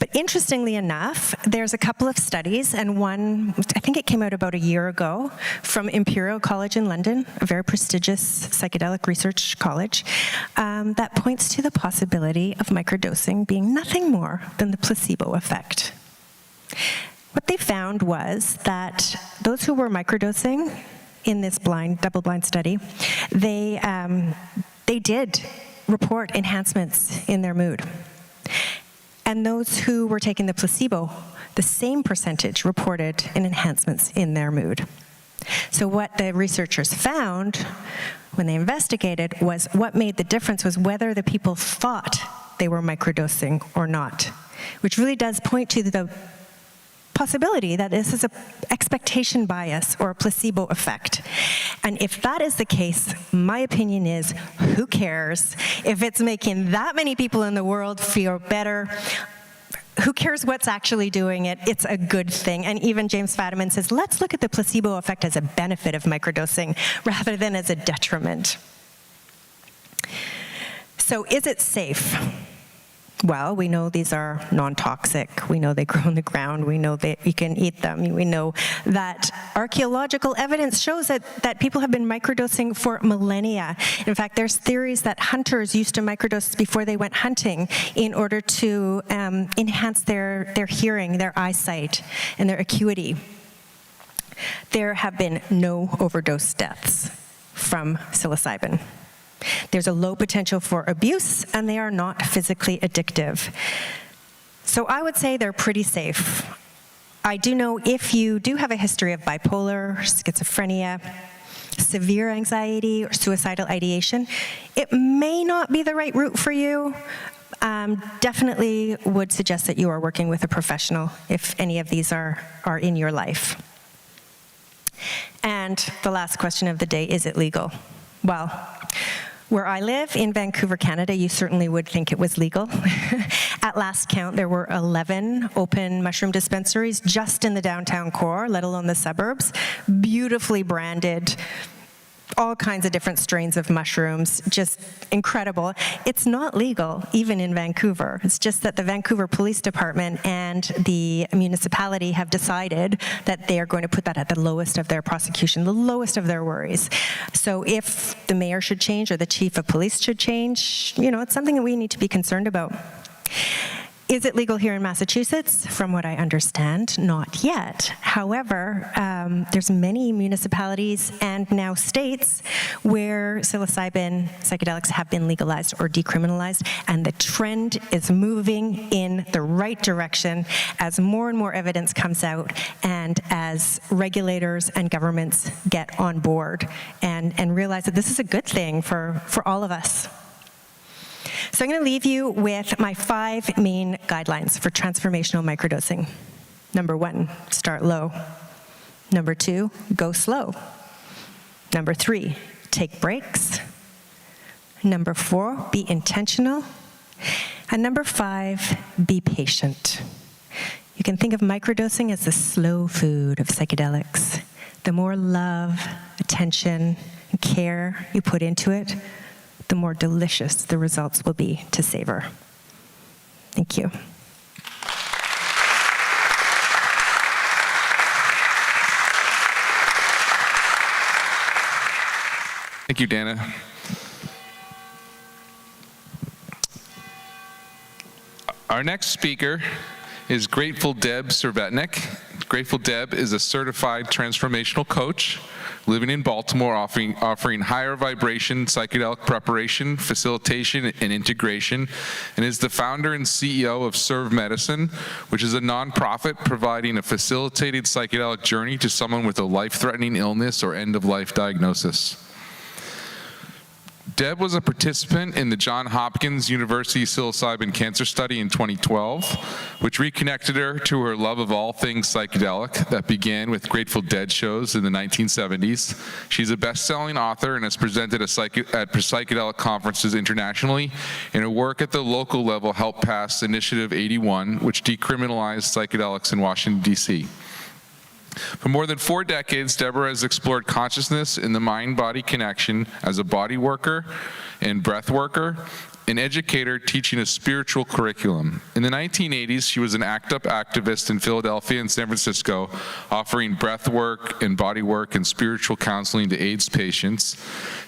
But interestingly enough, there's a couple of studies, and one, I think it came out about a year ago, from Imperial College in London, a very prestigious psychedelic research college, that points to the possibility of microdosing being nothing more than the placebo effect. What they found was that those who were microdosing in this double-blind study, they did report enhancements in their mood. And those who were taking the placebo, the same percentage reported enhancements in their mood. So what the researchers found when they investigated was what made the difference was whether the people thought they were microdosing or not, which really does point to the possibility that this is an expectation bias or a placebo effect. And if that is the case, my opinion is, who cares? If it's making that many people in the world feel better, who cares what's actually doing it? It's a good thing. And even James Fadiman says, let's look at the placebo effect as a benefit of microdosing rather than as a detriment. So is it safe? Well, we know these are non-toxic. We know they grow in the ground. We know that you can eat them. We know that archaeological evidence shows that people have been microdosing for millennia. In fact, there's theories that hunters used to microdose before they went hunting in order to enhance their hearing, their eyesight, and their acuity. There have been no overdose deaths from psilocybin. There's a low potential for abuse, and they are not physically addictive. So I would say they're pretty safe. I do know if you do have a history of bipolar, schizophrenia, severe anxiety, or suicidal ideation, it may not be the right route for you. Definitely would suggest that you are working with a professional if any of these are in your life. And the last question of the day, is it legal? Well, where I live in Vancouver, Canada, you certainly would think it was legal. At last count, there were 11 open mushroom dispensaries just in the downtown core, let alone the suburbs, beautifully branded, all kinds of different strains of mushrooms, just incredible. It's not legal, even in Vancouver. It's just that the Vancouver Police Department and the municipality have decided that they are going to put that at the lowest of their prosecution, the lowest of their worries. So if the mayor should change or the chief of police should change, it's something that we need to be concerned about. Is it legal here in Massachusetts? From what I understand, not yet. However, there's many municipalities and now states where psilocybin psychedelics have been legalized or decriminalized, and the trend is moving in the right direction as more and more evidence comes out and as regulators and governments get on board and realize that this is a good thing for all of us. So I'm going to leave you with my 5 main guidelines for transformational microdosing. Number 1, start low. Number 2, go slow. Number 3, take breaks. Number 4, be intentional. And number 5, be patient. You can think of microdosing as the slow food of psychedelics. The more love, attention, and care you put into it, the more delicious the results will be to savor. Thank you. Thank you, Dana. Our next speaker is Grateful Deb Servetnick. Grateful Deb is a certified transformational coach living in Baltimore, offering higher vibration psychedelic preparation, facilitation, and integration, and is the founder and CEO of Serve Medicine, which is a nonprofit providing a facilitated psychedelic journey to someone with a life-threatening illness or end-of-life diagnosis. Deb was a participant in the Johns Hopkins University psilocybin cancer study in 2012, which reconnected her to her love of all things psychedelic that began with Grateful Dead shows in the 1970s. She's a best-selling author and has presented at psychedelic conferences internationally, and her work at the local level helped pass Initiative 81, which decriminalized psychedelics in Washington, D.C. For more than 4 decades, Deborah has explored consciousness and the mind-body connection as a body worker and breath worker, an educator teaching a spiritual curriculum. In the 1980s, she was an ACT UP activist in Philadelphia and San Francisco, offering breath work and body work and spiritual counseling to AIDS patients.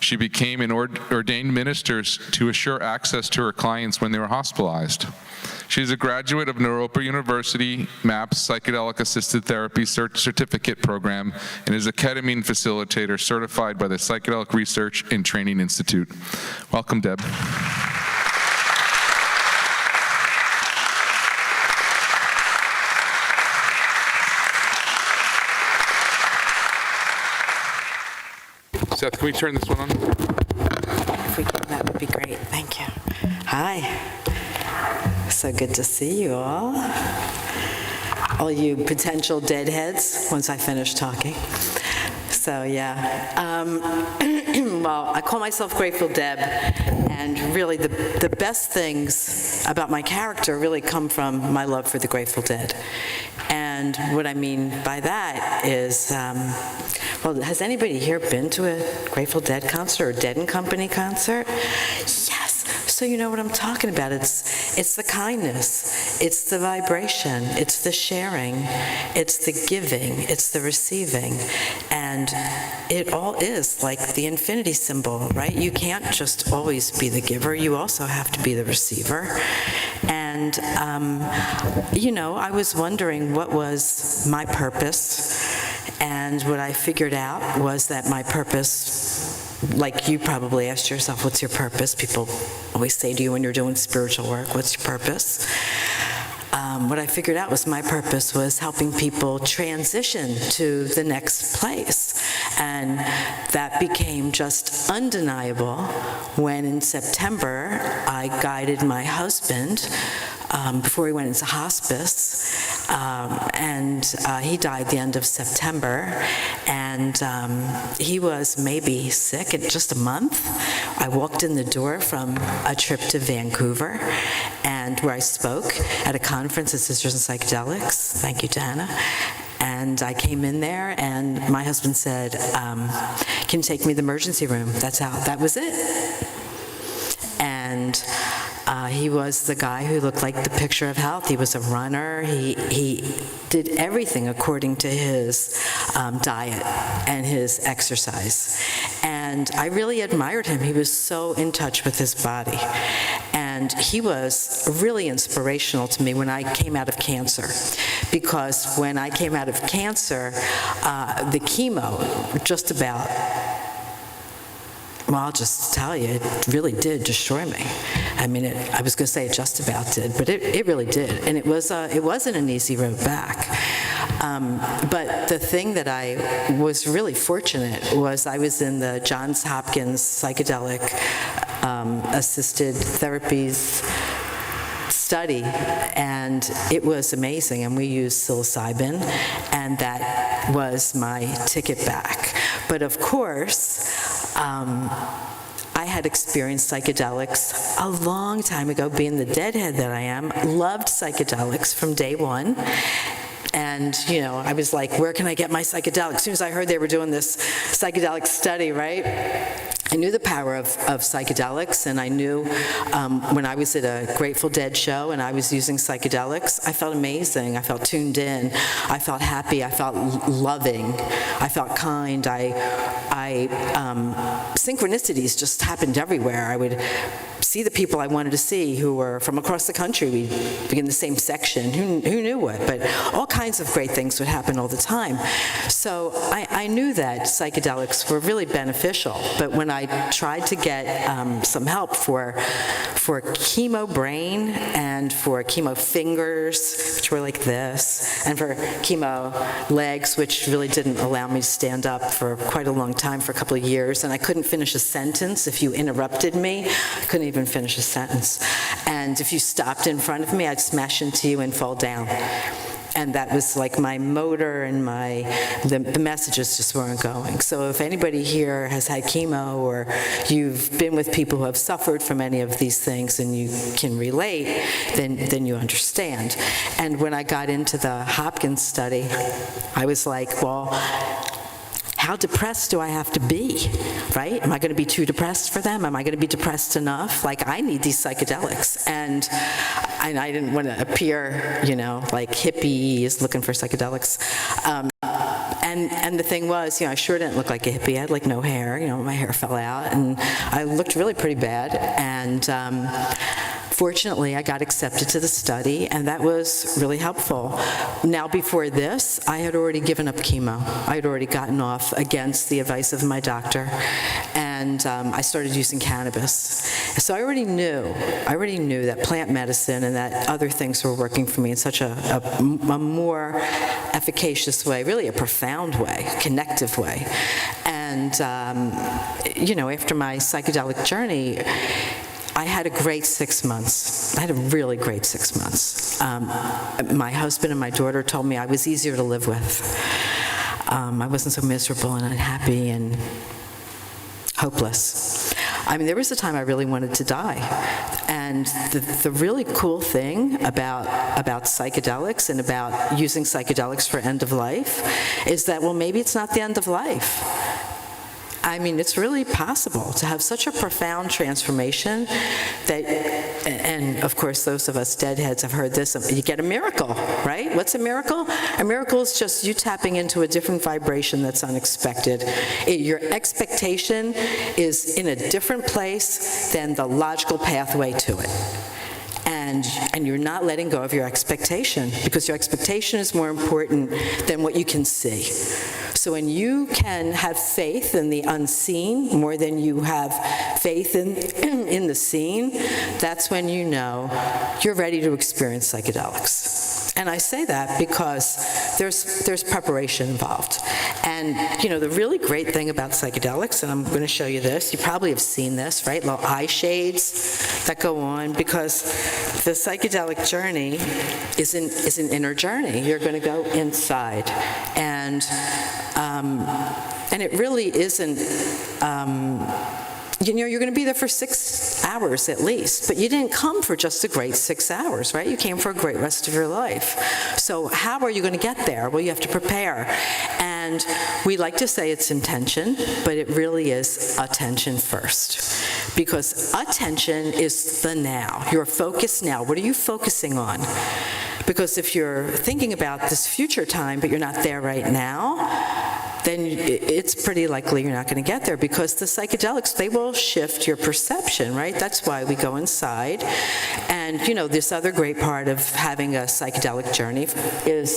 She became an ordained minister to assure access to her clients when they were hospitalized. She is a graduate of Naropa University MAPS Psychedelic Assisted Therapy Certificate Program and is a ketamine facilitator certified by the Psychedelic Research and Training Institute. Welcome, Deb. Seth, can we turn this one on? If we can, that would be great. Thank you. Hi. So good to see you all. all you potential deadheads once I finish talking. So yeah, well, I call myself Grateful Deb, and really the best things about my character really come from my love for the Grateful Dead. And what I mean by that is, well, has anybody here been to a Grateful Dead concert or Dead and Company concert? Yes. So you know what I'm talking about. It's the kindness, it's the vibration, it's the sharing, it's the giving, it's the receiving, and it all is like the infinity symbol, right? You can't just always be the giver, you also have to be the receiver. And, you know, I was wondering what was my purpose, and what I figured out was that my purpose, like you probably asked yourself, what's your purpose? People always say to you when you're doing spiritual work, what's your purpose? What I figured out was my purpose was helping people transition to the next place. And that became just undeniable when in September I guided my husband before he went into hospice, and he died the end of September, and he was maybe sick in just a month. I walked in the door from a trip to Vancouver, and where I spoke at a conference at Sisters in Psychedelics. Thank you, Tiana. And I came in there, and my husband said, can you take me to the emergency room? That was it. And he was the guy who looked like the picture of health. He was a runner. He did everything according to his diet and his exercise. And I really admired him. He was so in touch with his body. And he was really inspirational to me when I came out of cancer. Because when I came out of cancer, the chemo just about, well, I'll just tell you, it really did destroy me. I mean, I was going to say it just about did, but it really did. And it wasn't an easy road back. But the thing that I was really fortunate was I was in the Johns Hopkins Psychedelic Assisted Therapies study, and it was amazing, and we used psilocybin, and that was my ticket back. But of course, I had experienced psychedelics a long time ago, being the deadhead that I am, loved psychedelics from day one. And, you know, I was like, where can I get my psychedelics? As soon as I heard they were doing this psychedelic study, right? I knew the power of psychedelics, and I knew when I was at a Grateful Dead show and I was using psychedelics, I felt amazing. I felt tuned in. I felt happy. I felt loving. I felt kind. Synchronicities just happened everywhere. I would see the people I wanted to see who were from across the country. We'd be in the same section. Who knew what? But all kinds of great things would happen all the time. So I knew that psychedelics were really beneficial. But when I tried to get some help for chemo brain and for chemo fingers, which were like this, and for chemo legs, which really didn't allow me to stand up for quite a long time, for a couple of years, and I couldn't finish a sentence. If you interrupted me, I couldn't even finish a sentence. And if you stopped in front of me, I'd smash into you and fall down. And that was like my motor, and the messages just weren't going. So if anybody here has had chemo, or you've been with people who have suffered from any of these things and you can relate, then you understand. And when I got into the Hopkins study, I was like, well, how depressed do I have to be, right? Am I going to be too depressed for them? Am I going to be depressed enough? Like, I need these psychedelics. And I didn't want to appear, you know, like hippies looking for psychedelics. And the thing was, you know, I sure didn't look like a hippie. I had like no hair, you know, my hair fell out, and I looked really pretty bad. And fortunately, I got accepted to the study, and that was really helpful. Now, before this, I had already given up chemo. I had already gotten off against the advice of my doctor, and I started using cannabis. So I already knew that plant medicine and that other things were working for me in such a more efficacious way, really a profound way, connective way. And, you know, after my psychedelic journey, I had a great 6 months. I had a really great 6 months. My husband and my daughter told me I was easier to live with. I wasn't so miserable and unhappy and hopeless. I mean, there was a time I really wanted to die. And the really cool thing about psychedelics and about using psychedelics for end of life is that, well, maybe it's not the end of life. I mean, it's really possible to have such a profound transformation that, and of course, those of us deadheads have heard this, you get a miracle, right? What's a miracle? A miracle is just you tapping into a different vibration that's unexpected. Your expectation is in a different place than the logical pathway to it. And you're not letting go of your expectation, because your expectation is more important than what you can see. So when you can have faith in the unseen more than you have faith in the seen, that's when you know you're ready to experience psychedelics. And I say that because there's preparation involved. And, you know, the really great thing about psychedelics, and I'm going to show you this, you probably have seen this, right? Little eye shades that go on, because the psychedelic journey is an inner journey. You're going to go inside. And it really isn't, you know, you're going to be there for 6 hours at least, but you didn't come for just a great 6 hours, right? You came for a great rest of your life. So how are you going to get there? Well, you have to prepare. And we like to say it's intention, but it really is attention first. Because attention is the now. You're focused now. What are you focusing on? Because if you're thinking about this future time, but you're not there right now, then it's pretty likely you're not going to get there, because the psychedelics, they will shift your perception, right? That's why we go inside. And, you know, this other great part of having a psychedelic journey is,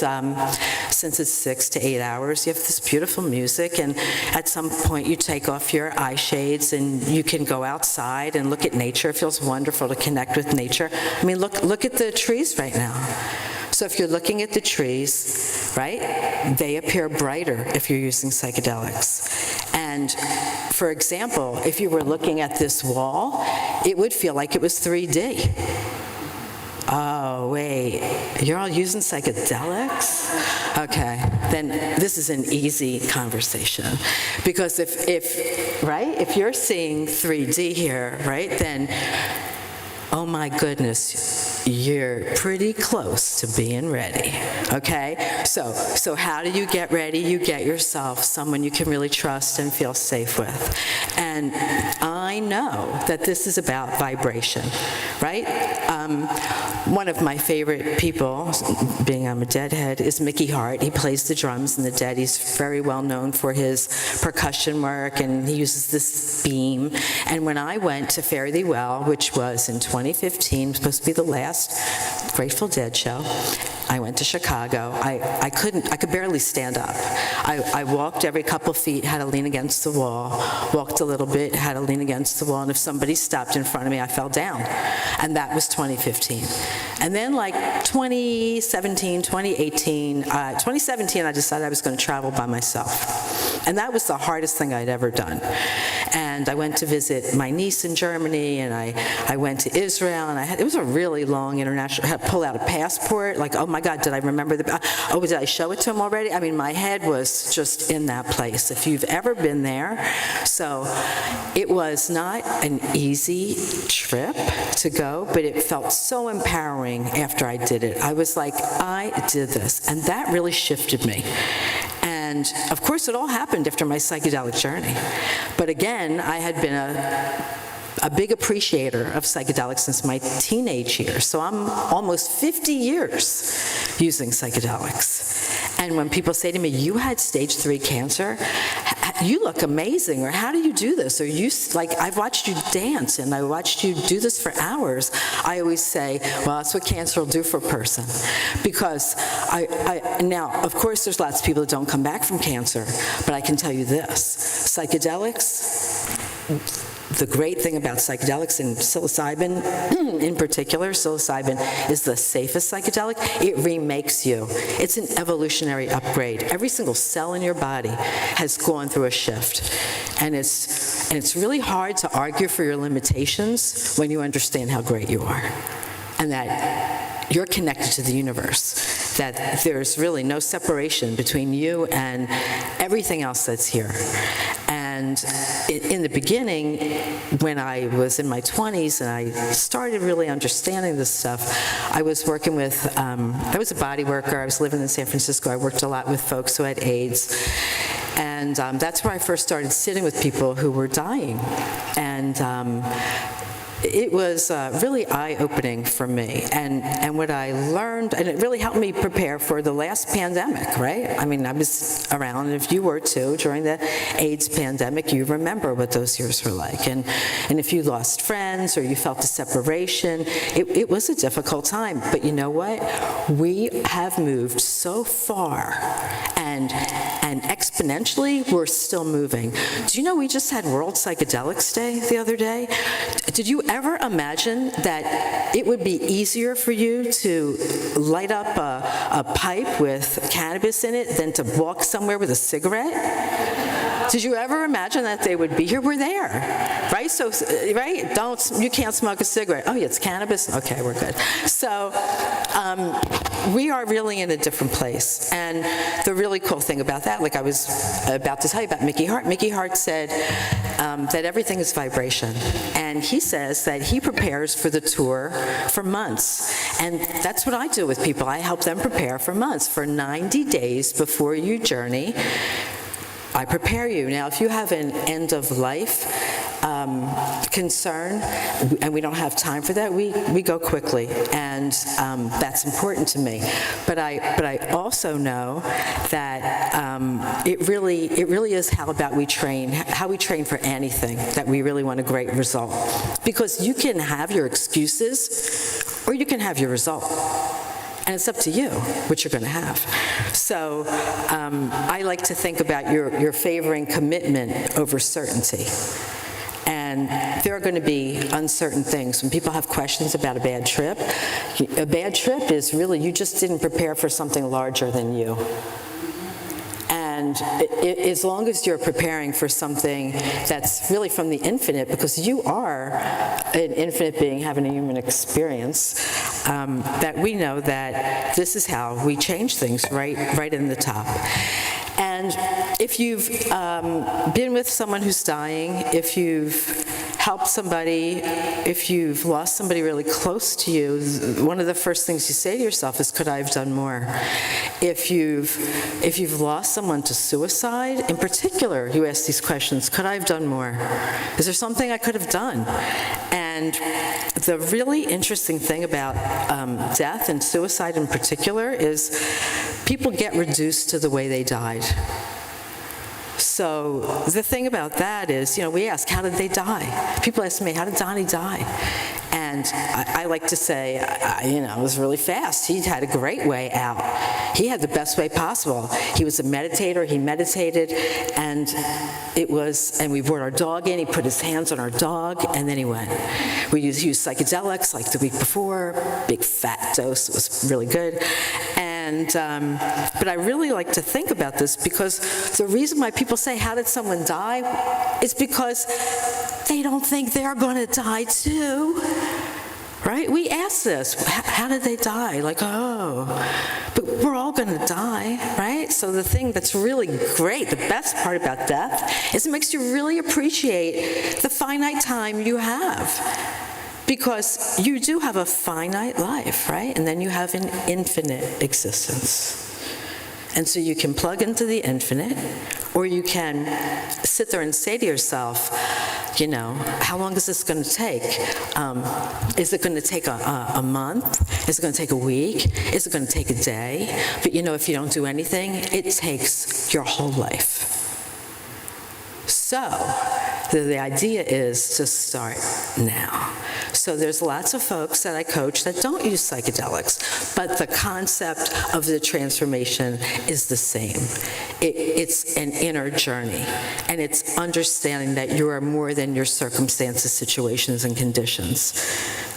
since it's 6 to 8 hours, you have this beautiful music, and at some point you take off your eye shades and you can go outside and look at nature. It feels wonderful to connect with nature. I mean, look at the trees right now. So if you're looking at the trees, right, they appear brighter if you're using psychedelics. And for example, if you were looking at this wall, it would feel like it was 3D. Oh, wait, you're all using psychedelics? Okay, then this is an easy conversation. Because if you're seeing 3D here, right, then, oh my goodness, you're pretty close to being ready, okay? So how do you get ready? You get yourself someone you can really trust and feel safe with. And I know that this is about vibration, right? One of my favorite people, being I'm a Deadhead, is Mickey Hart. He plays the drums in the Dead. He's very well known for his percussion work, and he uses this beam. And when I went to Fare Thee Well, which was in 2015, supposed to be the last Grateful Dead show, I went to Chicago. I could barely stand up. I walked every couple feet, had to lean against the wall, walked a little bit, had to lean against the wall, and if somebody stopped in front of me, I fell down. And that was 2015. And then like 2017, 2017, I decided I was going to travel by myself. And that was the hardest thing I'd ever done. And I went to visit my niece in Germany, and I went to Israel, and it was a really long international, I had to pull out a passport, like, oh my God, did I remember did I show it to him already? I mean, my head was just in that place, if you've ever been there. So it was not an easy trip to go, but it felt so empowering after I did it. I was like, I did this, and that really shifted me. And of course, it all happened after my psychedelic journey. But again, I had been a big appreciator of psychedelics since my teenage years. So I'm almost 50 years using psychedelics. And when people say to me, you had stage 3 cancer, you look amazing, or how do you do this? Or I've watched you dance, and I watched you do this for hours. I always say, well, that's what cancer will do for a person. Because now, of course, there's lots of people that don't come back from cancer, but I can tell you this, psychedelics, the great thing about psychedelics, and psilocybin in particular, psilocybin is the safest psychedelic. It remakes you. It's an evolutionary upgrade. Every single cell in your body has gone through a shift. And it's really hard to argue for your limitations when you understand how great you are, and that you're connected to the universe, that there's really no separation between you and everything else that's here. And in the beginning, when I was in my 20s and I started really understanding this stuff, I was working with, I was a body worker, I was living in San Francisco, I worked a lot with folks who had AIDS, and that's where I first started sitting with people who were dying. And it was really eye-opening for me, and what I learned, and it really helped me prepare for the last pandemic, right? I mean, I was around, and if you were too, during the AIDS pandemic, you remember what those years were like, and if you lost friends or you felt the separation, it was a difficult time, but you know what? We have moved so far, and exponentially, we're still moving. Do you know we just had World Psychedelics Day the other day? Did you ever imagine that it would be easier for you to light up a pipe with cannabis in it than to walk somewhere with a cigarette? Did you ever imagine that they would be here? We're there, right? So, right? You can't smoke a cigarette. Oh, yeah, it's cannabis? Okay, we're good. So, we are really in a different place. And the really cool thing about that, like I was about to tell you about Mickey Hart said that everything is vibration. And he says that he prepares for the tour for months. And that's what I do with people. I help them prepare for months. For 90 days before you journey, I prepare you. Now, if you have an end-of-life concern, and we don't have time for that, we go quickly, and that's important to me. But I also know that it really is how we train for anything, that we really want a great result. Because you can have your excuses, or you can have your result. And it's up to you what you're going to have. So I like to think about your favoring commitment over certainty. And there are going to be uncertain things. When people have questions about a bad trip is really you just didn't prepare for something larger than you. And as long as you're preparing for something that's really from the infinite, because you are an infinite being having a human experience, that we know that this is how we change things right in the top. And if you've been with someone who's dying, if you've helped somebody, if you've lost somebody really close to you, one of the first things you say to yourself is, could I have done more? If you've lost someone to suicide, in particular, you ask these questions, could I have done more? Is there something I could have done? And the really interesting thing about death and suicide in particular is people get reduced to the way they died. So the thing about that is, we ask, how did they die? People ask me, how did Donnie die? And I like to say, it was really fast. He had a great way out. He had the best way possible. He was a meditator. He meditated, and we brought our dog in. He put his hands on our dog, and then he went. We used psychedelics like the week before, big fat dose. It was really good. But I really like to think about this because the reason why people say, how did someone die? Is because they don't think they're going to die too. Right? We ask this, how did they die? Like, but we're all going to die, right? So the thing that's really great, the best part about death, is it makes you really appreciate the finite time you have. Because you do have a finite life, right? And then you have an infinite existence. And so you can plug into the infinite, or you can sit there and say to yourself, how long is this going to take? Is it going to take a month? Is it going to take a week? Is it going to take a day? But if you don't do anything, it takes your whole life. So the idea is to start now. So there's lots of folks that I coach that don't use psychedelics, but the concept of the transformation is the same. It's an inner journey, and it's understanding that you are more than your circumstances, situations, and conditions.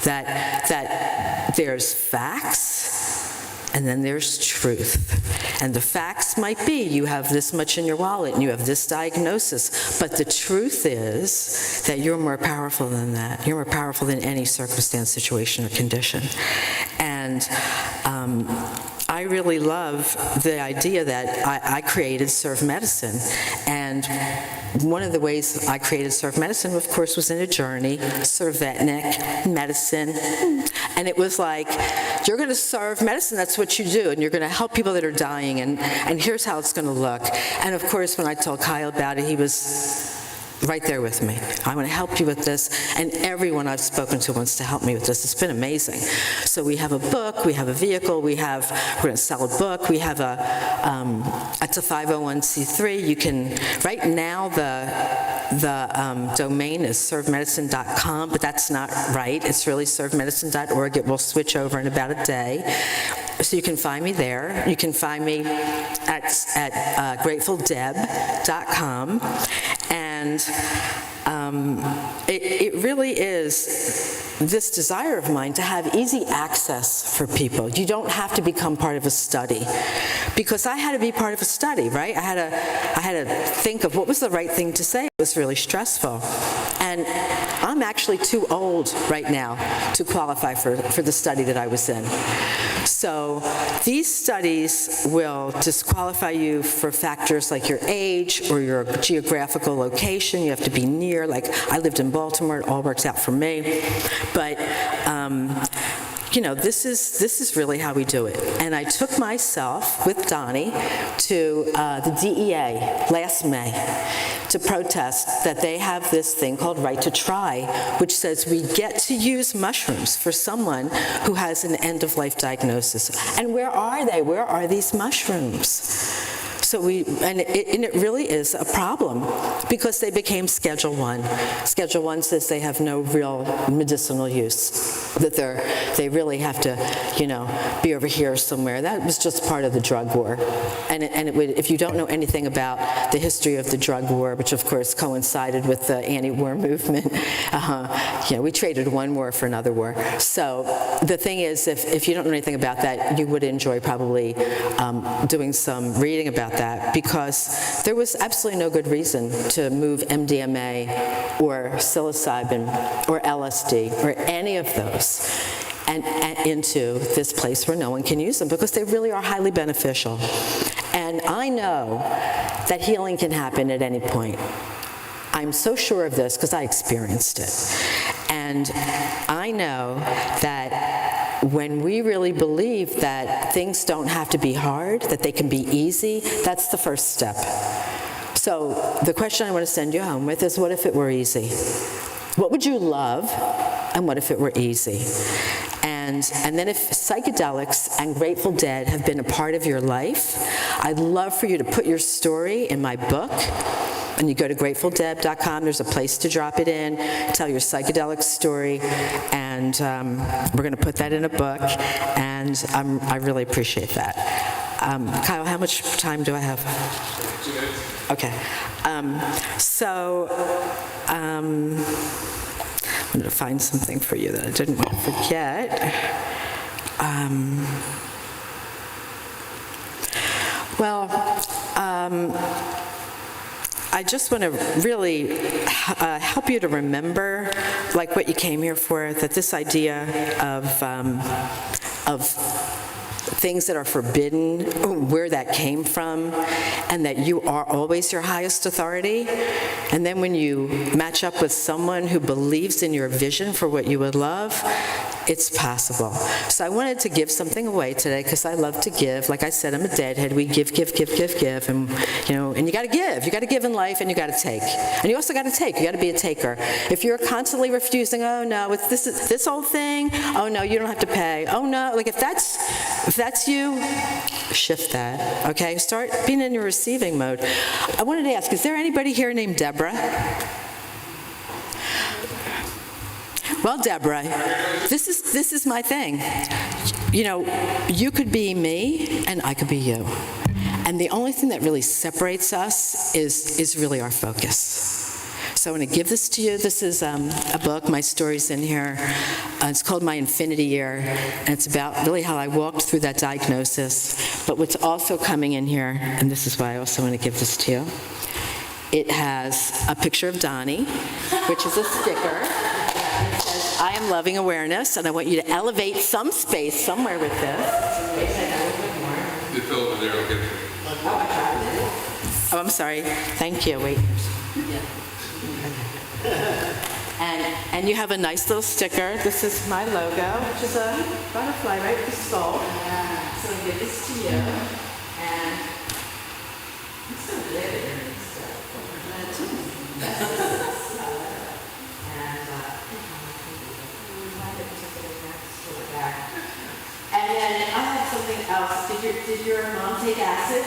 That there's facts, and then there's truth. And the facts might be you have this much in your wallet and you have this diagnosis, but the truth is that you're more powerful than that. You're more powerful than any circumstance, situation, or condition. And I really love the idea that I created Serve Medicine. And one of the ways I created Serve Medicine, of course, was in a journey, Servetnick, medicine. And it was like, you're going to serve medicine, that's what you do, and you're going to help people that are dying, and here's how it's going to look. And of course, when I told Kyle about it, he was right there with me. I want to help you with this, and everyone I've spoken to wants to help me with this. It's been amazing. So we have a book, we have a vehicle, we're going to sell a book, we have it's a 501c3. You can, right now the domain is servemedicine.com, but that's not right. It's really servemedicine.org. It will switch over in about a day. So you can find me there. You can find me at gratefulDeb.com. And it really is this desire of mine to have easy access for people. You don't have to become part of a study, because I had to be part of a study, right? I had to think of what was the right thing to say. It was really stressful. And I'm actually too old right now to qualify for the study that I was in. So these studies will disqualify you for factors like your age or your geographical location. You have to be near, like I lived in Baltimore, it all works out for me. But you know, this is really how we do it. And I took myself with Donnie to the DEA last May to protest that they have this thing called Right to Try, which says we get to use mushrooms for someone who has an end-of-life diagnosis. And where are they? Where are these mushrooms? So it really is a problem, because they became Schedule 1. Schedule 1 says they have no real medicinal use, that they really have to, you know, be over here somewhere. That was just part of the drug war. And it would, if you don't know anything about the history of the drug war, which of course coincided with the anti-war movement, you know, we traded one war for another war. So the thing is, if you don't know anything about that, you would enjoy probably doing some reading about that, because there was absolutely no good reason to move MDMA or psilocybin or LSD or any of those and into this place where no one can use them, because they really are highly beneficial. And I know that healing can happen at any point. I'm so sure of this because I experienced it. And I know that when we really believe that things don't have to be hard, that they can be easy, that's the first step. So the question I want to send you home with is, what if it were easy? What would you love, and what if it were easy? And then if psychedelics and Grateful Dead have been a part of your life, I'd love for you to put your story in my book. And you go to gratefulDeb.com, there's a place to drop it in, tell your psychedelic story, and we're going to put that in a book, and I really appreciate that. Kyle, how much time do I have? 2 minutes. Okay. I'm going to find something for you that I didn't want to forget. I just want to really help you to remember, like what you came here for, that this idea of things that are forbidden, where that came from, and that you are always your highest authority. And then when you match up with someone who believes in your vision for what you would love, it's possible. So I wanted to give something away today, because I love to give. Like I said, I'm a deadhead. We give, and you know, and you got to give. You got to give in life, and you got to take. And you also got to take. You got to be a taker. If you're constantly refusing, oh no, it's this whole thing. Oh no, you don't have to pay. Oh no, like if that's you, shift that. Okay, start being in your receiving mode. I wanted to ask, is there anybody here named Deborah? Well, Deborah, this is my thing. You know, you could be me, and I could be you. And the only thing that really separates us is really our focus. So I want to give this to you. This is a book, my story's in here. It's called My Infinity Year, and it's about really how I walked through that diagnosis. But what's also coming in here, and this is why I also want to give this to you, it has a picture of Donnie, which is a sticker. It says, I am loving awareness, and I want you to elevate some space somewhere with this. It's over there, I'll get it. Oh, I'm sorry. Thank you. Wait. And you have a nice little sticker. This is my logo, which is a butterfly right with the skull. So I give this to you. And it's so good. And then I have something else. Did your mom take acid?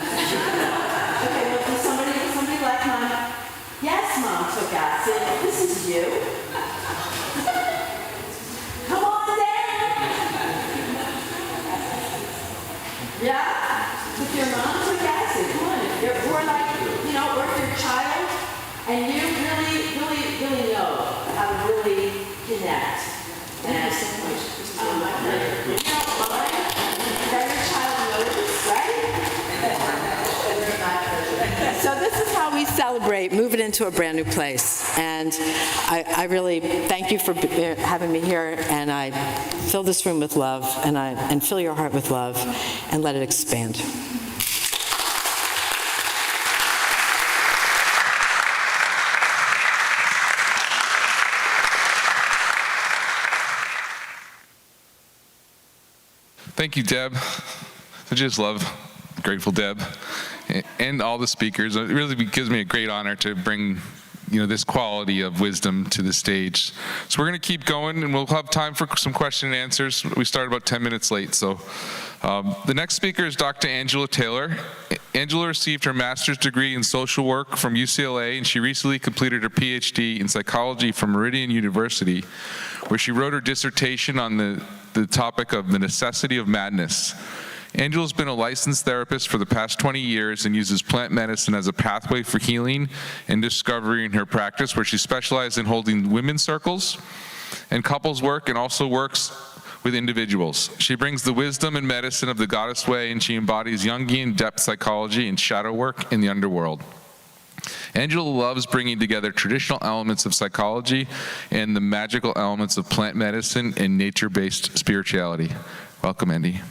Okay, well, somebody like Mom. Yes, Mom took acid. This is you. Come on down. Yeah? If your mom took acid, come on. Or like, or if you're a child and you really know how to really connect. Thank you so much. That your child knows, right? So this is how we celebrate moving into a brand new place. And I really thank you for having me here, and I fill this room with love, and fill your heart with love, and let it expand. Thank you, Deb. I just love Grateful Deb and all the speakers. It really gives me a great honor to bring this quality of wisdom to the stage. So we're going to keep going, and we'll have time for some question and answers. We started about 10 minutes late. So the next speaker is Dr. Angela Taylor. Angela received her master's degree in social work from UCLA, and she recently completed her PhD in psychology from Meridian University, where she wrote her dissertation on the topic of the necessity of madness. Angela's been a licensed therapist for the past 20 years and uses plant medicine as a pathway for healing and discovery in her practice, where she specializes in holding women's circles and couples work, and also works with individuals. She brings the wisdom and medicine of the Goddess Way, and she embodies Jungian depth psychology and shadow work in the underworld. Angela loves bringing together traditional elements of psychology and the magical elements of plant medicine and nature-based spirituality. Welcome, Andy.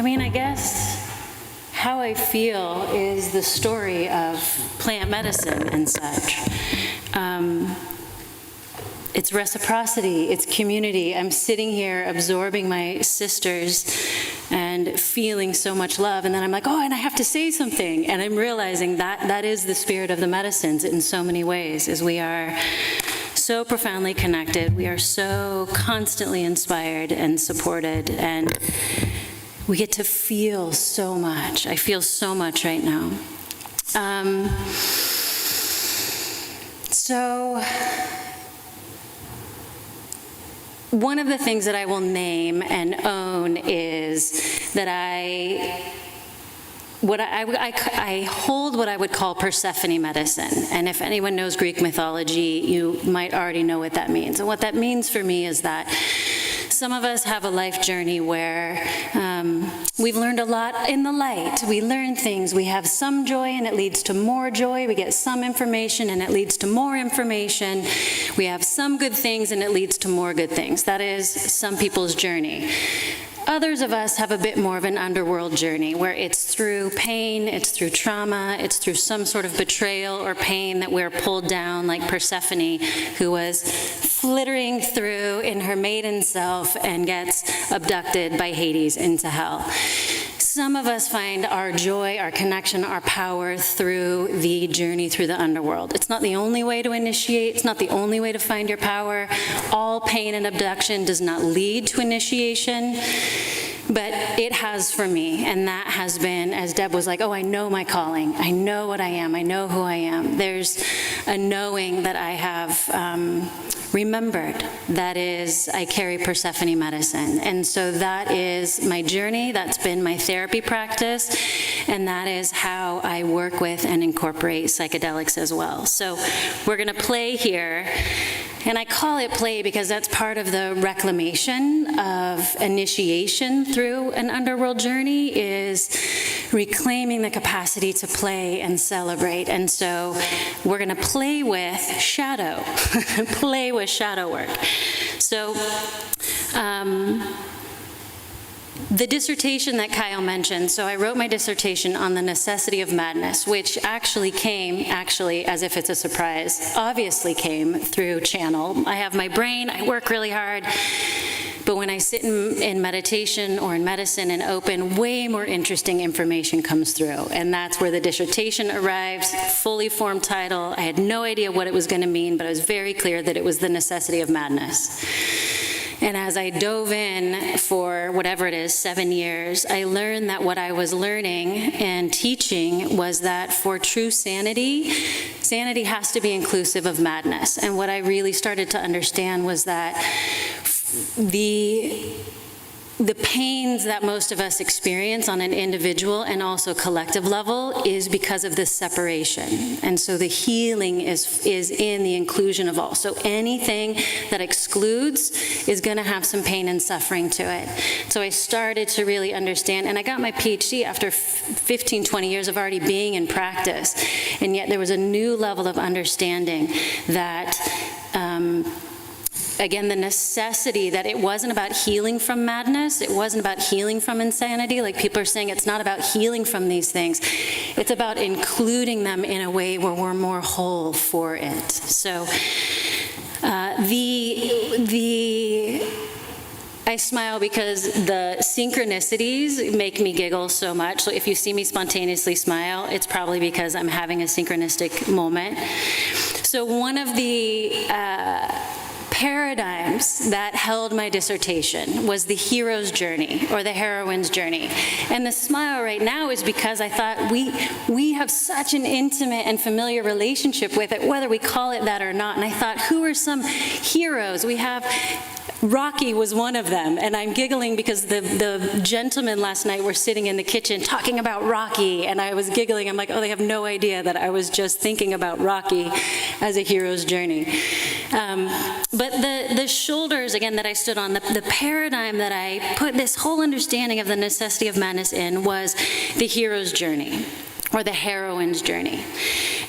I guess how I feel is the story of plant medicine and such. It's reciprocity, it's community. I'm sitting here absorbing my sisters and feeling so much love, and then I'm like, oh, and I have to say something. And I'm realizing that is the spirit of the medicines in so many ways, is we are so profoundly connected. We are so constantly inspired and supported, and we get to feel so much. I feel so much right now. So one of the things that I will name and own is that I hold what I would call Persephone medicine. And if anyone knows Greek mythology, you might already know what that means. And what that means for me is that some of us have a life journey where we've learned a lot in the light. We learn things. We have some joy, and it leads to more joy. We get some information, and it leads to more information. We have some good things, and it leads to more good things. That is some people's journey. Others of us have a bit more of an underworld journey, where it's through pain, it's through trauma, it's through some sort of betrayal or pain that we're pulled down, like Persephone, who was flittering through in her maiden self and gets abducted by Hades into hell. Some of us find our joy, our connection, our power through the journey through the underworld. It's not the only way to initiate. It's not the only way to find your power. All pain and abduction does not lead to initiation, but it has for me. And that has been, as Deb was like, oh, I know my calling. I know what I am. I know who I am. There's a knowing that I have remembered. That is, I carry Persephone medicine. And so that is my journey, that's been my therapy practice, and that is how I work with and incorporate psychedelics as well. So we're gonna play here, and I call it play because that's part of the reclamation of initiation through an underworld journey, is reclaiming the capacity to play and celebrate. And so we're gonna play with shadow, play with shadow work. So the dissertation that Kyle mentioned, so I wrote my dissertation on the necessity of madness, which actually came, as if it's a surprise, obviously came through channel. I have my brain, I work really hard, but when I sit in meditation or in medicine and open, way more interesting information comes through. And that's where the dissertation arrives, fully formed title. I had no idea what it was going to mean, but it was very clear that it was the necessity of madness. And as I dove in for whatever it is, 7 years, I learned that what I was learning and teaching was that for true sanity, sanity has to be inclusive of madness. And what I really started to understand was that the pains that most of us experience on an individual and also collective level is because of this separation. And so the healing is in the inclusion of all. So anything that excludes is going to have some pain and suffering to it. So I started to really understand, and I got my PhD after 15, 20 years of already being in practice. And yet there was a new level of understanding that again, the necessity that it wasn't about healing from madness, it wasn't about healing from insanity. Like people are saying, it's not about healing from these things. It's about including them in a way where we're more whole for it. So I smile because the synchronicities make me giggle so much. So if you see me spontaneously smile, it's probably because I'm having a synchronistic moment. So one of the paradigms that held my dissertation was the hero's journey or the heroine's journey. And the smile right now is because I thought we have such an intimate and familiar relationship with it, whether we call it that or not. And I thought, who are some heroes? We have Rocky was one of them, and I'm giggling because the gentlemen last night were sitting in the kitchen talking about Rocky, and I was giggling. I'm like, oh, they have no idea that I was just thinking about Rocky as a hero's journey. But the shoulders, again, that I stood on, the paradigm that I put this whole understanding of the necessity of madness in was the hero's journey, or the heroine's journey.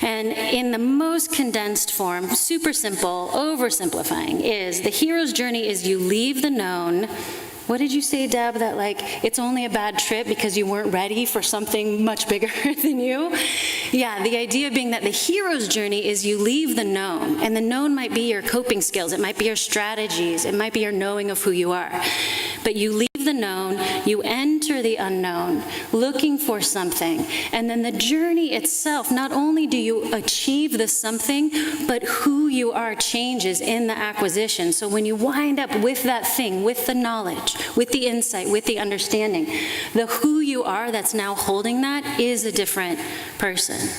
And in the most condensed form, super simple, oversimplifying, is the hero's journey is you leave the known. What did you say, Deb, that like it's only a bad trip because you weren't ready for something much bigger than you? Yeah, the idea being that the hero's journey is you leave the known, and the known might be your coping skills, it might be your strategies, it might be your knowing of who you are. But you leave the known, you enter the unknown, looking for something, and then the journey itself, not only do you achieve the something, but who you are changes in the acquisition. So when you wind up with that thing, with the knowledge, with the insight, with the understanding, the who you are that's now holding that is a different person.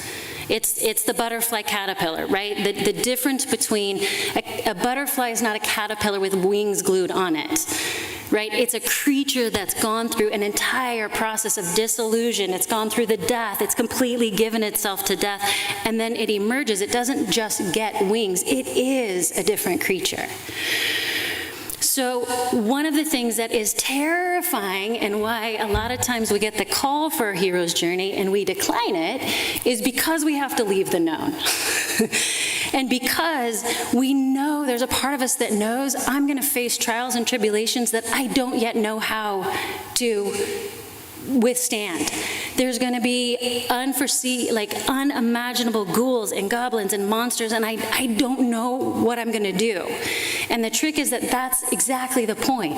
It's the butterfly caterpillar, right? The difference between a butterfly is not a caterpillar with wings glued on it, right? It's a creature that's gone through an entire process of dissolution. It's gone through the death. It's completely given itself to death, and then it emerges. It doesn't just get wings. It is a different creature. So one of the things that is terrifying, and why a lot of times we get the call for a hero's journey and we decline it, is because we have to leave the known. And because we know, there's a part of us that knows, I'm going to face trials and tribulations that I don't yet know how to withstand. There's going to be unimaginable ghouls and goblins and monsters, and I don't know what I'm going to do. And the trick is that that's exactly the point.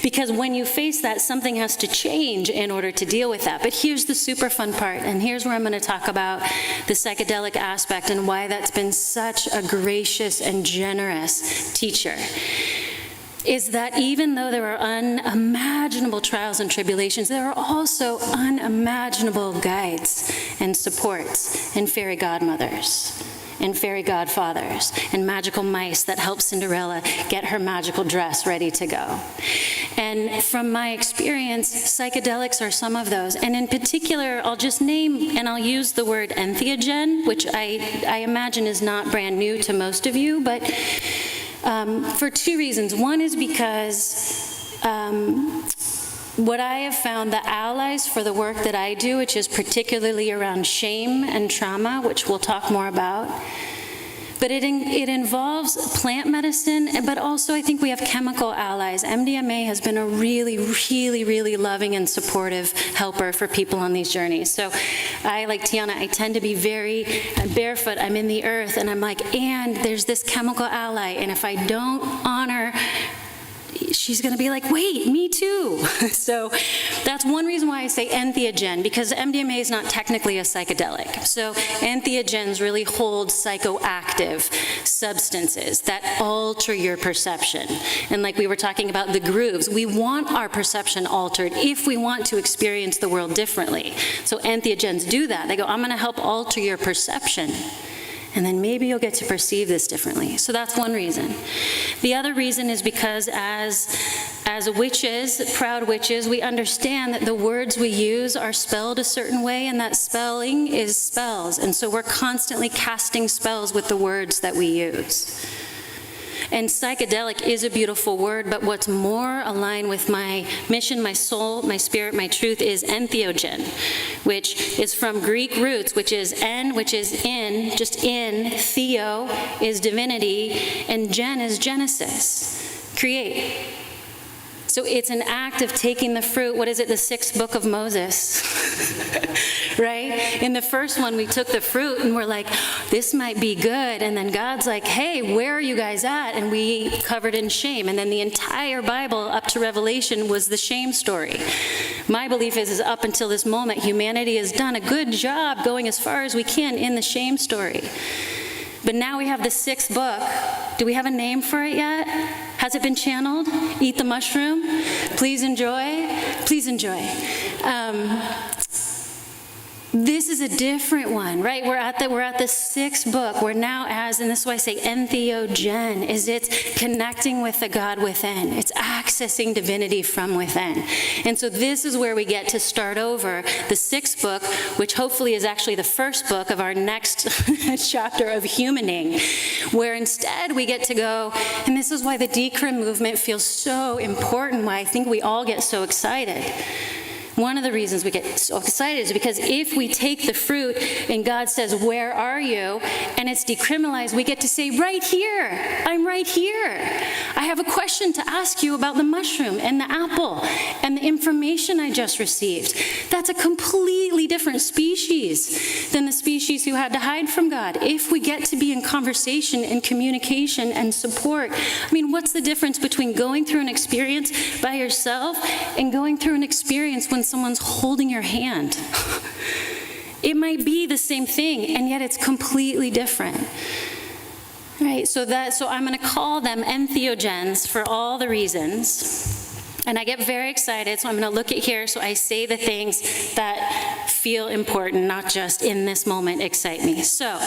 Because when you face that, something has to change in order to deal with that. But here's the super fun part, and here's where I'm going to talk about the psychedelic aspect and why that's been such a gracious and generous teacher. Is that even though there are unimaginable trials and tribulations, there are also unimaginable guides and supports and fairy godmothers. and fairy godfathers and magical mice that help Cinderella get her magical dress ready to go. And from my experience, psychedelics are some of those. And in particular, I'll just name, and I'll use the word entheogen, which I imagine is not brand new to most of you, but for two reasons. One is because what I have found, the allies for the work that I do, which is particularly around shame and trauma, which we'll talk more about, but it involves plant medicine, but also I think we have chemical allies. MDMA has been a really, really, really loving and supportive helper for people on these journeys. So I, like Tiana, I tend to be very barefoot. I'm in the earth, and I'm like, and there's this chemical ally, and if I don't honor, she's going to be like, wait, me too. So that's one reason why I say entheogen, because MDMA is not technically a psychedelic. So entheogens really hold psychoactive substances that alter your perception. And like we were talking about the grooves, we want our perception altered if we want to experience the world differently. So entheogens do that. They go, I'm going to help alter your perception, and then maybe you'll get to perceive this differently. So that's one reason. The other reason is because as witches, proud witches, we understand that the words we use are spelled a certain way, and that spelling is spells. And so we're constantly casting spells with the words that we use. And psychedelic is a beautiful word, but what's more aligned with my mission, my soul, my spirit, my truth is entheogen, which is from Greek roots, which is en, which is in, just in, theo is divinity, and gen is Genesis, create. So it's an act of taking the fruit. What is it, the 6th book of Moses, right? In the first one, we took the fruit and we're like, this might be good. And then God's like, hey, where are you guys at? And we covered in shame. And then the entire Bible up to Revelation was the shame story. My belief is up until this moment, humanity has done a good job going as far as we can in the shame story. But now we have the 6th book. Do we have a name for it yet? Has it been channeled? Eat the mushroom? Please enjoy. Please enjoy. This is a different one, right? We're at the 6th book. We're now and this is why I say entheogen, is it's connecting with the God within. It's accessing divinity from within. And so this is where we get to start over the 6th book, which hopefully is actually the first book of our next chapter of humaning, where instead we get to go, and this is why the decrim movement feels so important, why I think we all get so excited. One of the reasons we get so excited is because if we take the fruit and God says, where are you? And it's decriminalized, we get to say, right here, I'm right here. I have a question to ask you about the mushroom and the apple and the information I just received. That's a completely different species than the species who had to hide from God. If we get to be in conversation and communication and support, I mean, what's the difference between going through an experience by yourself and going through an experience when someone's holding your hand? It might be the same thing, and yet it's completely different. Right, so I'm going to call them entheogens for all the reasons. And I get very excited, so I'm going to look at here so I say the things that feel important, not just in this moment excite me. So,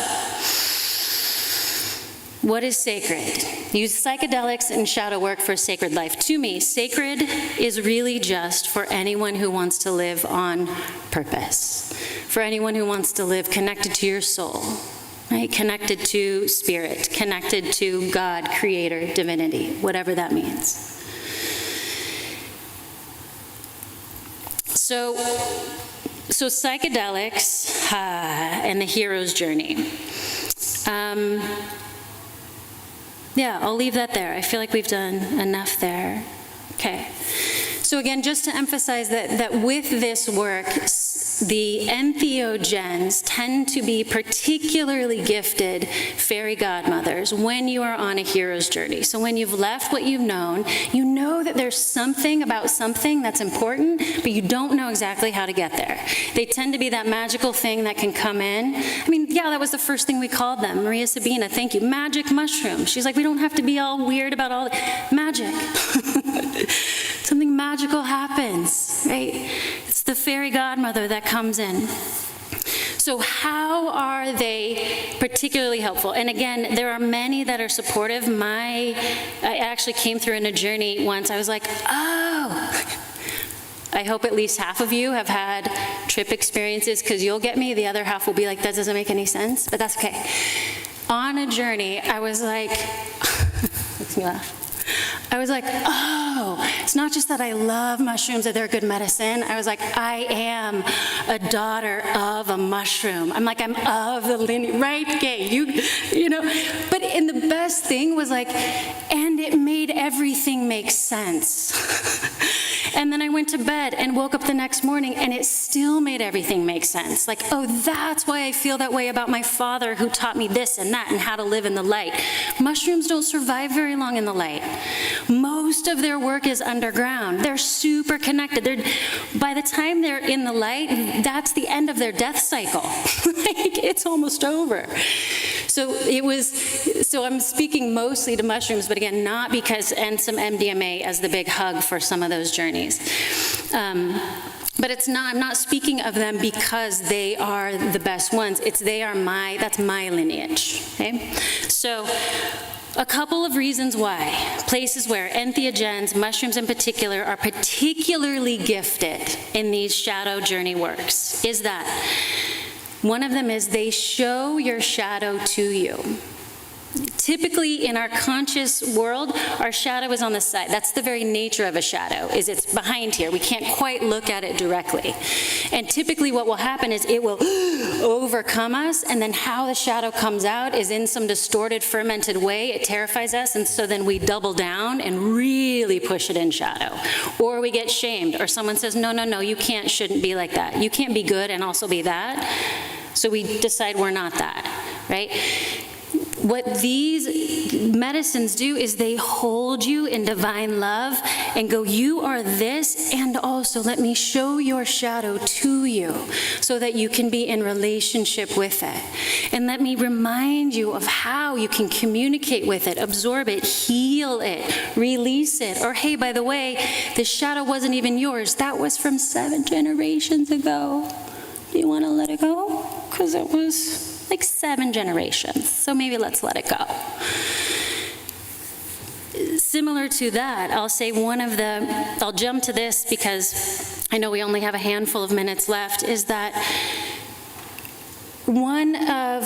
what is sacred? Use psychedelics and shadow work for sacred life. To me, sacred is really just for anyone who wants to live on purpose, for anyone who wants to live connected to your soul, right? Connected to spirit, connected to God, creator, divinity, whatever that means. So psychedelics and the hero's journey. Yeah, I'll leave that there. I feel like we've done enough there. Okay. So again, just to emphasize that with this work, the entheogens tend to be particularly gifted fairy godmothers when you are on a hero's journey. So when you've left what you've known, you know that there's something about something that's important, but you don't know exactly how to get there. They tend to be that magical thing that can come in. I mean, yeah, that was the first thing we called them. Maria Sabina, thank you. Magic mushroom. She's like, we don't have to be all weird about all magic. Something magical happens, right? It's the fairy godmother that comes in. So how are they particularly helpful? And again, there are many that are supportive. I actually came through in a journey once. I was like, oh, I hope at least half of you have had trip experiences, because you'll get me. The other half will be like, that doesn't make any sense, but that's okay. On a journey, I was like, makes me laugh. I was like, oh, it's not just that I love mushrooms, that they're good medicine. I was like, I am a daughter of a mushroom. I'm like, I'm of the lineage, right? Okay, you know. But and the best thing was like, and it made everything make sense. And then I went to bed and woke up the next morning, and it still made everything make sense. Like, oh, that's why I feel that way about my father, who taught me this and that and how to live in the light. Mushrooms don't survive very long in the light. Most of their work is underground. They're super connected. By the time they're in the light, that's the end of their death cycle. Like, it's almost over. So I'm speaking mostly to mushrooms, but again, not because, and some MDMA as the big hug for some of those journeys. But I'm not speaking of them because they are the best ones. That's my lineage, okay? So, a couple of reasons why. Places where entheogens, mushrooms in particular, are particularly gifted in these shadow journey works is that one of them is they show your shadow to you. Typically, in our conscious world, our shadow is on the side. That's the very nature of a shadow, is it's behind here. We can't quite look at it directly. And typically what will happen is it will overcome us, and then how the shadow comes out is in some distorted, fermented way. It terrifies us, and so then we double down and really push it in shadow. Or we get shamed, or someone says, no, you shouldn't be like that. You can't be good and also be that. So we decide we're not that, right? What these medicines do is they hold you in divine love and go, you are this, and also let me show your shadow to you so that you can be in relationship with it. And let me remind you of how you can communicate with it, absorb it, heal it, release it. Or, hey, by the way, the shadow wasn't even yours. That was from 7 generations ago. Do you want to let it go? Because it was like 7 generations, so maybe let's let it go. Similar to that, I'll say I'll jump to this because I know we only have a handful of minutes left, is that one of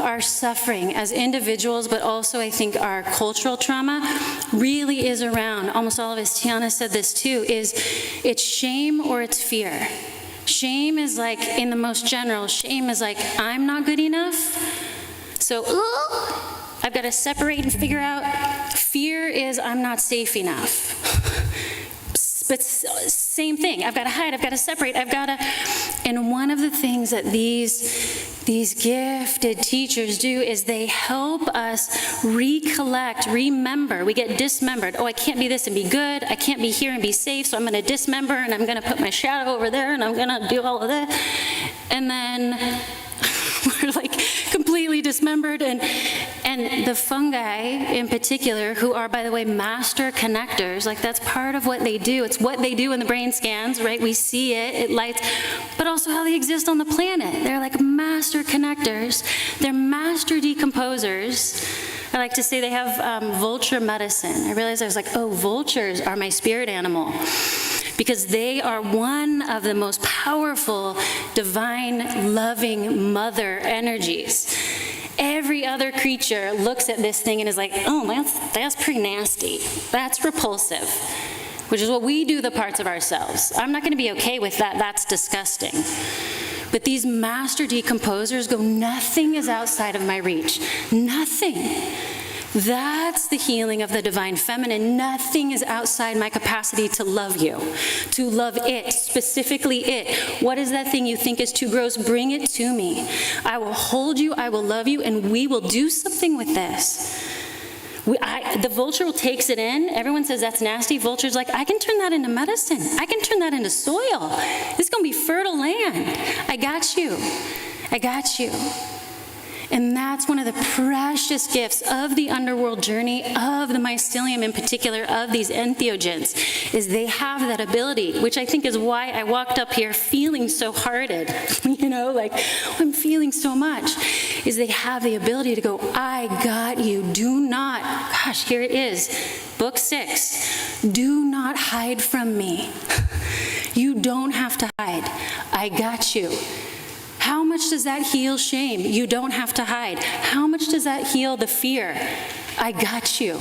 our suffering as individuals, but also I think our cultural trauma really is around, almost all of us, Tiana said this too, is it's shame or it's fear. Shame is like, in the most general, shame is like, I'm not good enough, so I've got to separate and figure out. Fear is, I'm not safe enough. But same thing, I've got to hide, I've got to separate, and one of the things that these gifted teachers do is they help us recollect, remember. We get dismembered. Oh, I can't be this and be good. I can't be here and be safe, so I'm going to dismember, and I'm going to put my shadow over there, and I'm going to do all of that. And then we're like completely dismembered, and the fungi in particular, who are, by the way, master connectors, like that's part of what they do. It's what they do in the brain scans, right? We see it, it lights, but also how they exist on the planet. They're like master connectors. They're master decomposers. I like to say they have vulture medicine. I realized I was like, oh, vultures are my spirit animal, because they are one of the most powerful, divine, loving mother energies. Every other creature looks at this thing and is like, oh, that's pretty nasty. That's repulsive, which is what we do the parts of ourselves. I'm not going to be okay with that. That's disgusting. But these master decomposers go, nothing is outside of my reach. Nothing. That's the healing of the divine feminine. Nothing is outside my capacity to love you, to love it, specifically it. What is that thing you think is too gross? Bring it to me. I will hold you, I will love you, and we will do something with this. The vulture takes it in. Everyone says that's nasty. Vulture's like, I can turn that into medicine. I can turn that into soil. This is going to be fertile land. I got you. I got you. And that's one of the precious gifts of the underworld journey, of the mycelium in particular, of these entheogens, is they have that ability, which I think is why I walked up here feeling so hearted, you know, like, I'm feeling so much, is they have the ability to go, I got you, do not, gosh, here it is, book 6, do not hide from me. You don't have to hide, I got you. How much does that heal shame? You don't have to hide. How much does that heal the fear? I got you.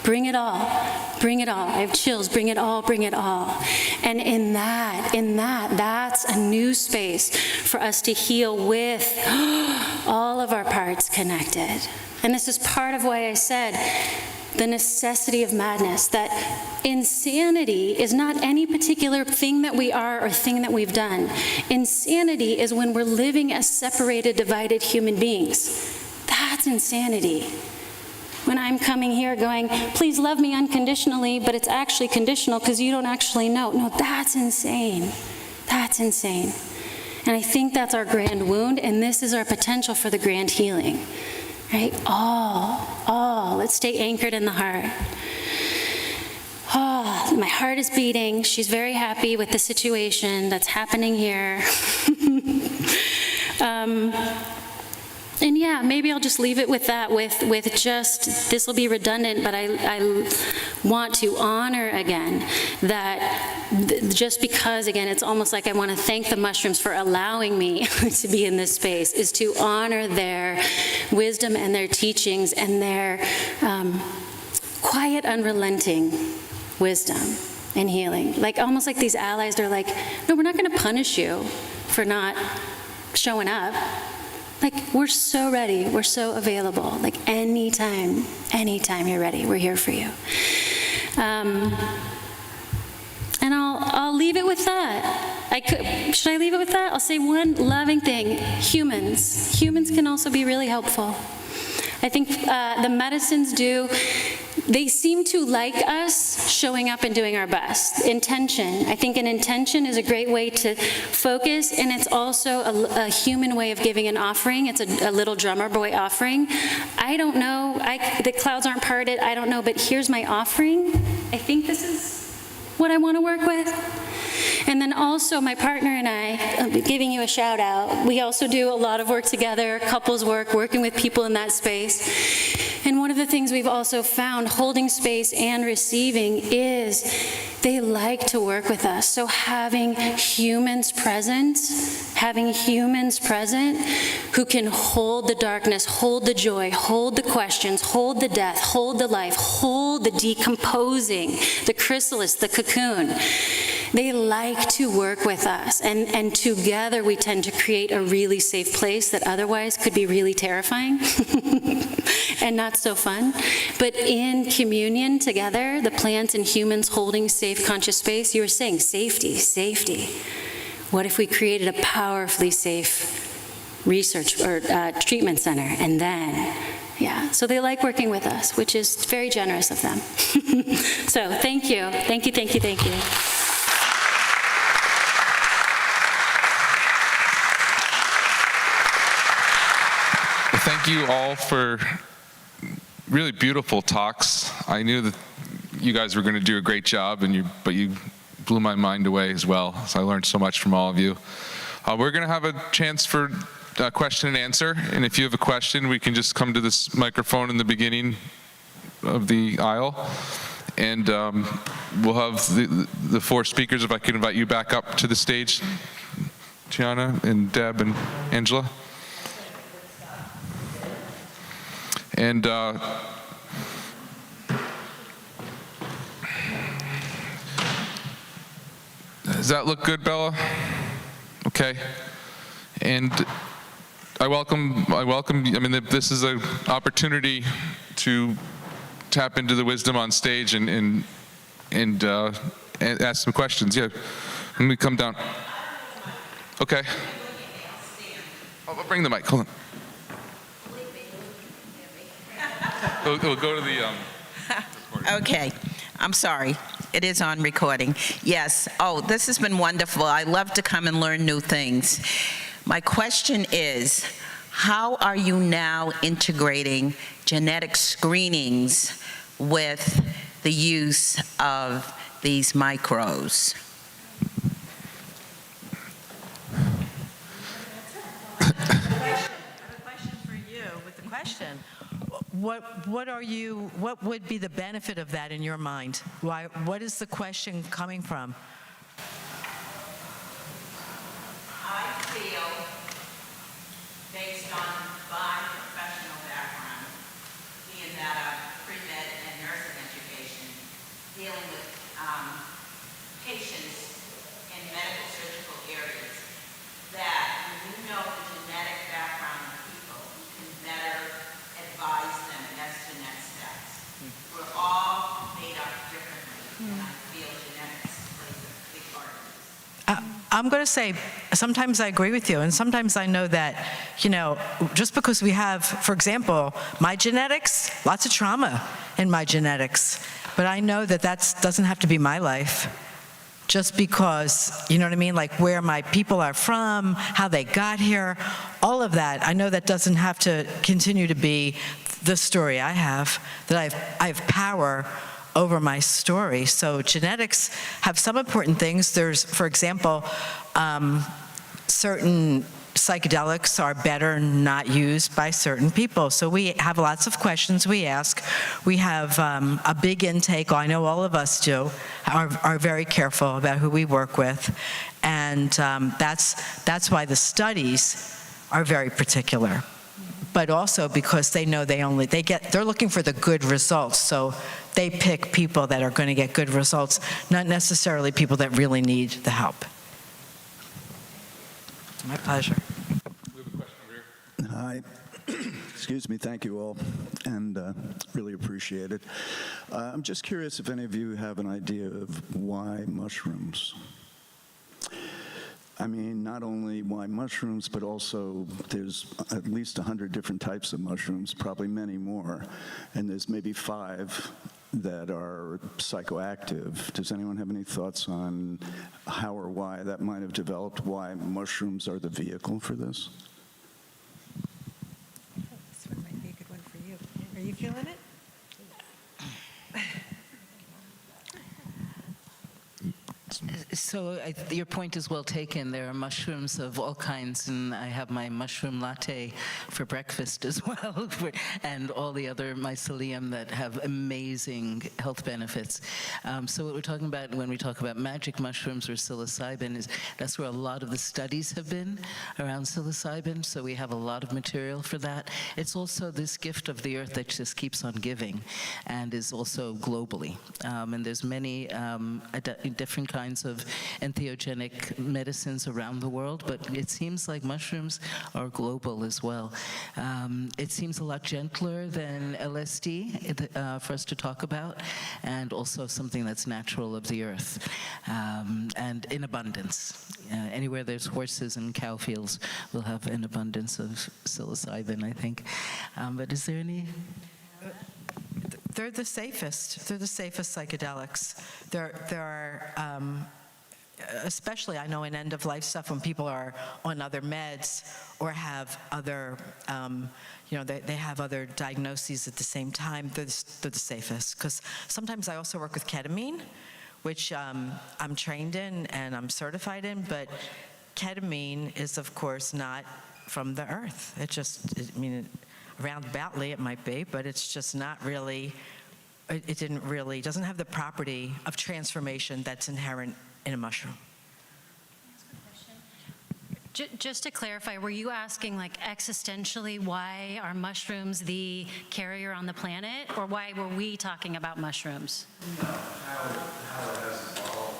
Bring it all. Bring it all. I have chills. Bring it all. Bring it all. And in that, that's a new space for us to heal with all of our parts connected. And this is part of why I said the necessity of madness, that insanity is not any particular thing that we are or thing that we've done. Insanity is when we're living as separated, divided human beings. That's insanity. When I'm coming here going, please love me unconditionally, but it's actually conditional because you don't actually know. No, that's insane. That's insane. And I think that's our grand wound, and this is our potential for the grand healing. Right? All. Let's stay anchored in the heart. Oh, my heart is beating. She's very happy with the situation that's happening here. And yeah, maybe I'll just leave it with that, with just, this will be redundant, but I want to honor again that just because, again, it's almost like I want to thank the mushrooms for allowing me to be in this space, is to honor their wisdom and their teachings and their quiet, unrelenting wisdom and healing. Like, almost like these allies, they're like, no, we're not going to punish you for not showing up. Like, we're so ready, we're so available. Like, anytime you're ready, we're here for you. And I'll leave it with that. Should I leave it with that? I'll say one loving thing. Humans can also be really helpful. I think the medicines they seem to like us showing up and doing our best. Intention. I think an intention is a great way to focus, and it's also a human way of giving an offering. It's a little drummer boy offering. I don't know. The clouds aren't parted. I don't know, but here's my offering. I think this is what I want to work with. And then also my partner and I, giving you a shout out, we also do a lot of work together, couples work, working with people in that space. And one of the things we've also found, holding space and receiving, is they like to work with us. So having humans present who can hold the darkness, hold the joy, hold the questions, hold the death, hold the life, hold the decomposing, the chrysalis, the cocoon. They like to work with us, and together we tend to create a really safe place that otherwise could be really terrifying and not so fun. But in communion together, the plants and humans holding safe, conscious space, you were saying safety. What if we created a powerfully safe research or treatment center, and then, yeah, so they like working with us, which is very generous of them. So thank you. Thank you all for really beautiful talks. I knew that you guys were going to do a great job, but you blew my mind away as well. So I learned so much from all of you. We're going to have a chance for question and answer, and if you have a question, we can just come to this microphone in the beginning of the aisle, and we'll have the 4 speakers. If I could invite you back up to the stage, Tiana and Deb and Angela. And does that look good, Bella? Okay. And I welcome, this is an opportunity to tap into the wisdom on stage and ask some questions. Yeah, let me come down. Okay. I'll bring the mic, hold on. We'll go to the Okay, I'm sorry. It is on recording. Yes. Oh, this has been wonderful. I love to come and learn new things. My question is, how are you now integrating genetic screenings with the use of these micros? What would be the benefit of that in your mind? What is the question coming from? I feel, based on my professional background, being that I'm pre-med and nursing education, dealing with patients in medical surgical areas, that when you know the genetic background of people, you can better advise them as to next steps. We're all made up differently, and I feel genetics plays a big part of this. I'm going to say, sometimes I agree with you, and sometimes I know that, just because we have, for example, my genetics, lots of trauma in my genetics, but I know that doesn't have to be my life. Just because, you know what I mean, like where my people are from, how they got here, all of that, I know that doesn't have to continue to be the story I have, that I have power over my story. So genetics have some important things. There's, for example, certain psychedelics are better not used by certain people. So we have lots of questions we ask. We have a big intake. I know all of us do, are very careful about who we work with. And that's why the studies are very particular. But also because they know they're looking for the good results. So they pick people that are going to get good results, not necessarily people that really need the help. My pleasure. We have a question over here. Hi. Excuse me. Thank you all, and really appreciate it. I'm just curious if any of you have an idea of why mushrooms. I mean, not only why mushrooms, but also there's at least 100 different types of mushrooms, probably many more, and there's maybe 5 that are psychoactive. Does anyone have any thoughts on how or why that might have developed, why mushrooms are the vehicle for this? This one might be a good one for you. Are you feeling it? So your point is well taken. There are mushrooms of all kinds, and I have my mushroom latte for breakfast as well, and all the other mycelium that have amazing health benefits. So what we're talking about when we talk about magic mushrooms or psilocybin that's where a lot of the studies have been around psilocybin, so we have a lot of material for that. It's also this gift of the earth that just keeps on giving and is also globally. And there's many different kinds of entheogenic medicines around the world, but it seems like mushrooms are global as well. It seems a lot gentler than LSD for us to talk about, and also something that's natural of the earth and in abundance. Anywhere there's horses and cow fields will have an abundance of psilocybin, I think. But is there any? They're the safest. They're the safest psychedelics. There are, especially I know in end-of-life stuff when people are on other meds or have other, they have other diagnoses at the same time. They're the safest. Because sometimes I also work with ketamine, which I'm trained in and I'm certified in, but ketamine is, of course, not from the earth. Roundaboutly it might be, but it's just not really, it doesn't have the property of transformation that's inherent in a mushroom. Just to clarify, were you asking like existentially why are mushrooms the carrier on the planet, or why were we talking about mushrooms? No, how it has evolved,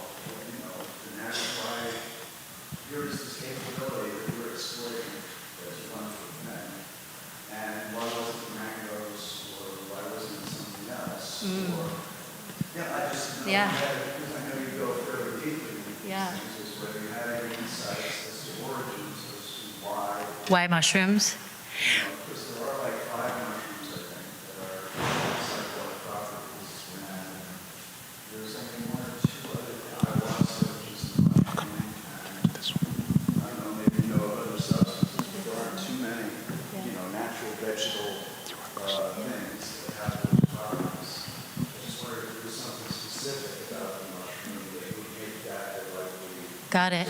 the natural life. Here's this capability that we're exploiting as one for men. And why wasn't it mangoes, or why wasn't it something else? Or, I just know because I know you go fairly deeply into these things, is whether you had any insights as to origins, as to why. Why mushrooms? Because there are like 5 mushrooms, I think, that are psychedelic properties, and there's only 1 or 2 other ayahuasca, which is the I don't know, maybe you know of other substances, but there aren't too many. vegetable things that have those properties. I just wondered if there was something specific about the mushroom that would make that likely. Got it.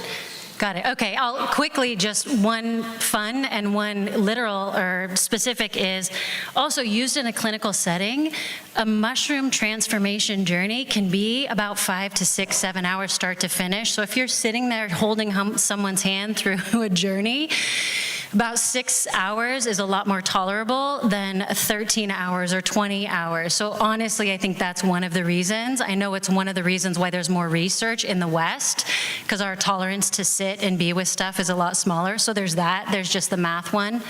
Got it. Okay, I'll quickly, just one fun and one literal or specific is also used in a clinical setting. A mushroom transformation journey can be about 5 to 6, 7 hours start to finish. So if you're sitting there holding someone's hand through a journey, about 6 hours is a lot more tolerable than 13 hours or 20 hours. So honestly, I think that's one of the reasons. I know it's one of the reasons why there's more research in the West, because our tolerance to sit and be with stuff is a lot smaller. So there's that. There's just the math one.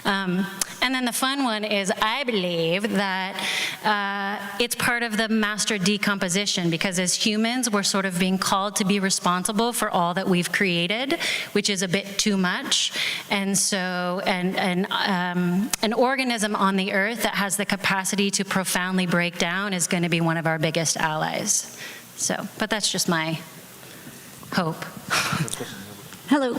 And then the fun one is, I believe that it's part of the master decomposition, because as humans, we're sort of being called to be responsible for all that we've created, which is a bit too much. And so an organism on the earth that has the capacity to profoundly break down is going to be one of our biggest allies. So, but that's just my hope. Hello.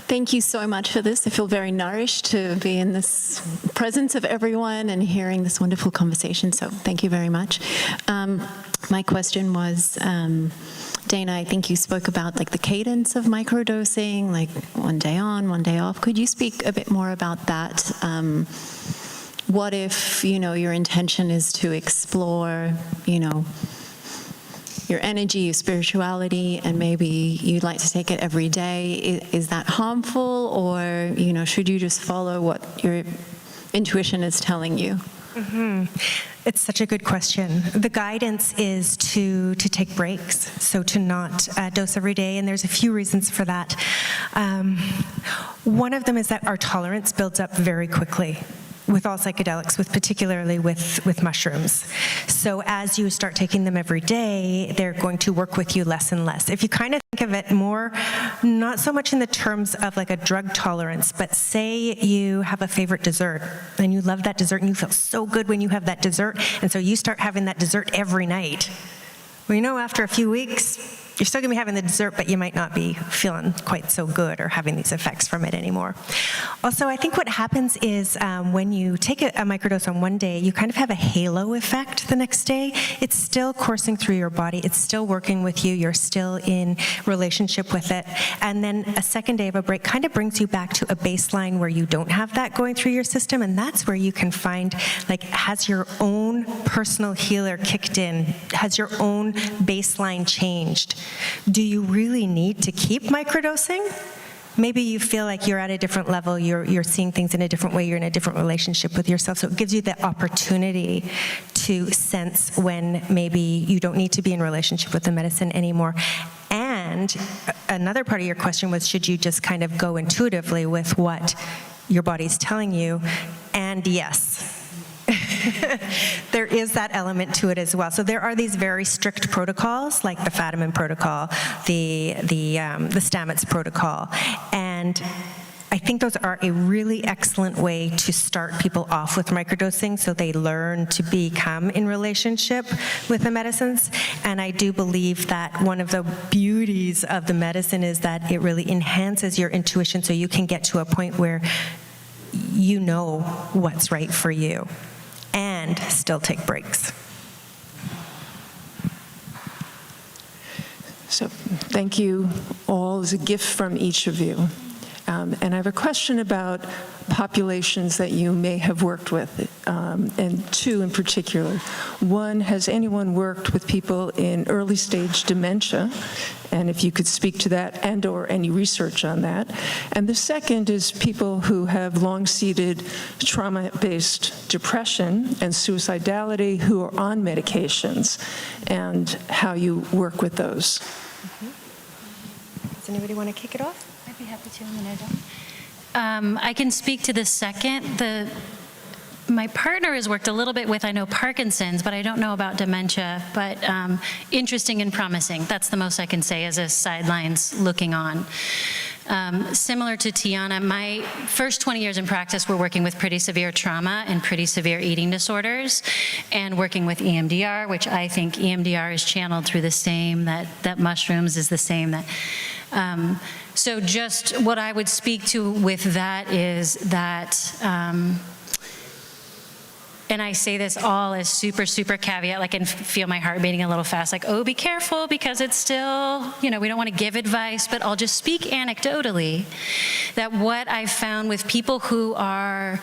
Thank you so much for this. I feel very nourished to be in this presence of everyone and hearing this wonderful conversation, so thank you very much. My question was, Dana, I think you spoke about like the cadence of microdosing, like one day on, one day off. Could you speak a bit more about that? What if, your intention is to explore, your energy, your spirituality, and maybe you'd like to take it every day? Is that harmful, or, should you just follow what your intuition is telling you? Mm-hmm. It's such a good question. The guidance is to take breaks, so to not dose every day, and there's a few reasons for that. One of them is that our tolerance builds up very quickly with all psychedelics, particularly with mushrooms. So as you start taking them every day, they're going to work with you less and less. If you kind of think of it more, not so much in the terms of like a drug tolerance, but say you have a favorite dessert and you love that dessert and you feel so good when you have that dessert, and so you start having that dessert every night. Well, after a few weeks, you're still going to be having the dessert, but you might not be feeling quite so good or having these effects from it anymore. Also, I think what happens is when you take a microdose on one day, you kind of have a halo effect the next day. It's still coursing through your body. It's still working with you. You're still in relationship with it. And then a second day of a break kind of brings you back to a baseline where you don't have that going through your system. And that's where you can find, like, has your own personal healer kicked in? Has your own baseline changed? Do you really need to keep microdosing? Maybe you feel like you're at a different level, you're seeing things in a different way, you're in a different relationship with yourself, so it gives you the opportunity to sense when maybe you don't need to be in relationship with the medicine anymore. And another part of your question was, should you just kind of go intuitively with what your body's telling you? And yes. There is that element to it as well. So there are these very strict protocols, like the Fadiman protocol, the Stamets protocol, and I think those are a really excellent way to start people off with microdosing, so they learn to become in relationship with the medicines. And I do believe that one of the beauties of the medicine is that it really enhances your intuition, so you can get to a point where you know what's right for you and still take breaks. So thank you all as a gift from each of you. And I have a question about populations that you may have worked with, and two in particular. One, has anyone worked with people in early stage dementia? And if you could speak to that and or any research on that. And the second is people who have long-seated trauma-based depression and suicidality who are on medications, and how you work with those. Does anybody want to kick it off? I'd be happy to, and then I don't. I can speak to the second. My partner has worked a little bit with, I know, Parkinson's, but I don't know about dementia, but interesting and promising. That's the most I can say as a sidelines looking on. Similar to Tiana, my first 20 years in practice were working with pretty severe trauma and pretty severe eating disorders, and working with EMDR, which I think EMDR is channeled through the same, that mushrooms is the same. So just what I would speak to with that is that and I say this all as super, super caveat, like, and feel my heart beating a little fast, like, oh, be careful, because it's still, we don't want to give advice, but I'll just speak anecdotally that what I've found with people who are,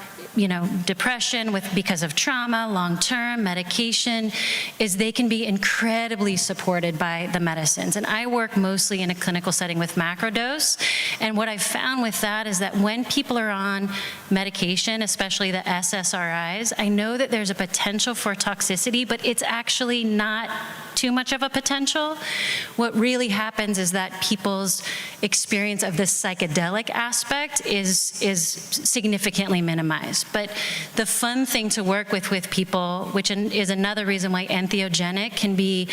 depression because of trauma, long-term medication, is they can be incredibly supported by the medicines. And I work mostly in a clinical setting with macrodose. And what I've found with that is that when people are on medication, especially the SSRIs, I know that there's a potential for toxicity, but it's actually not too much of a potential. What really happens is that people's experience of the psychedelic aspect is significantly minimized. But the fun thing to work with people, which is another reason why entheogenic can be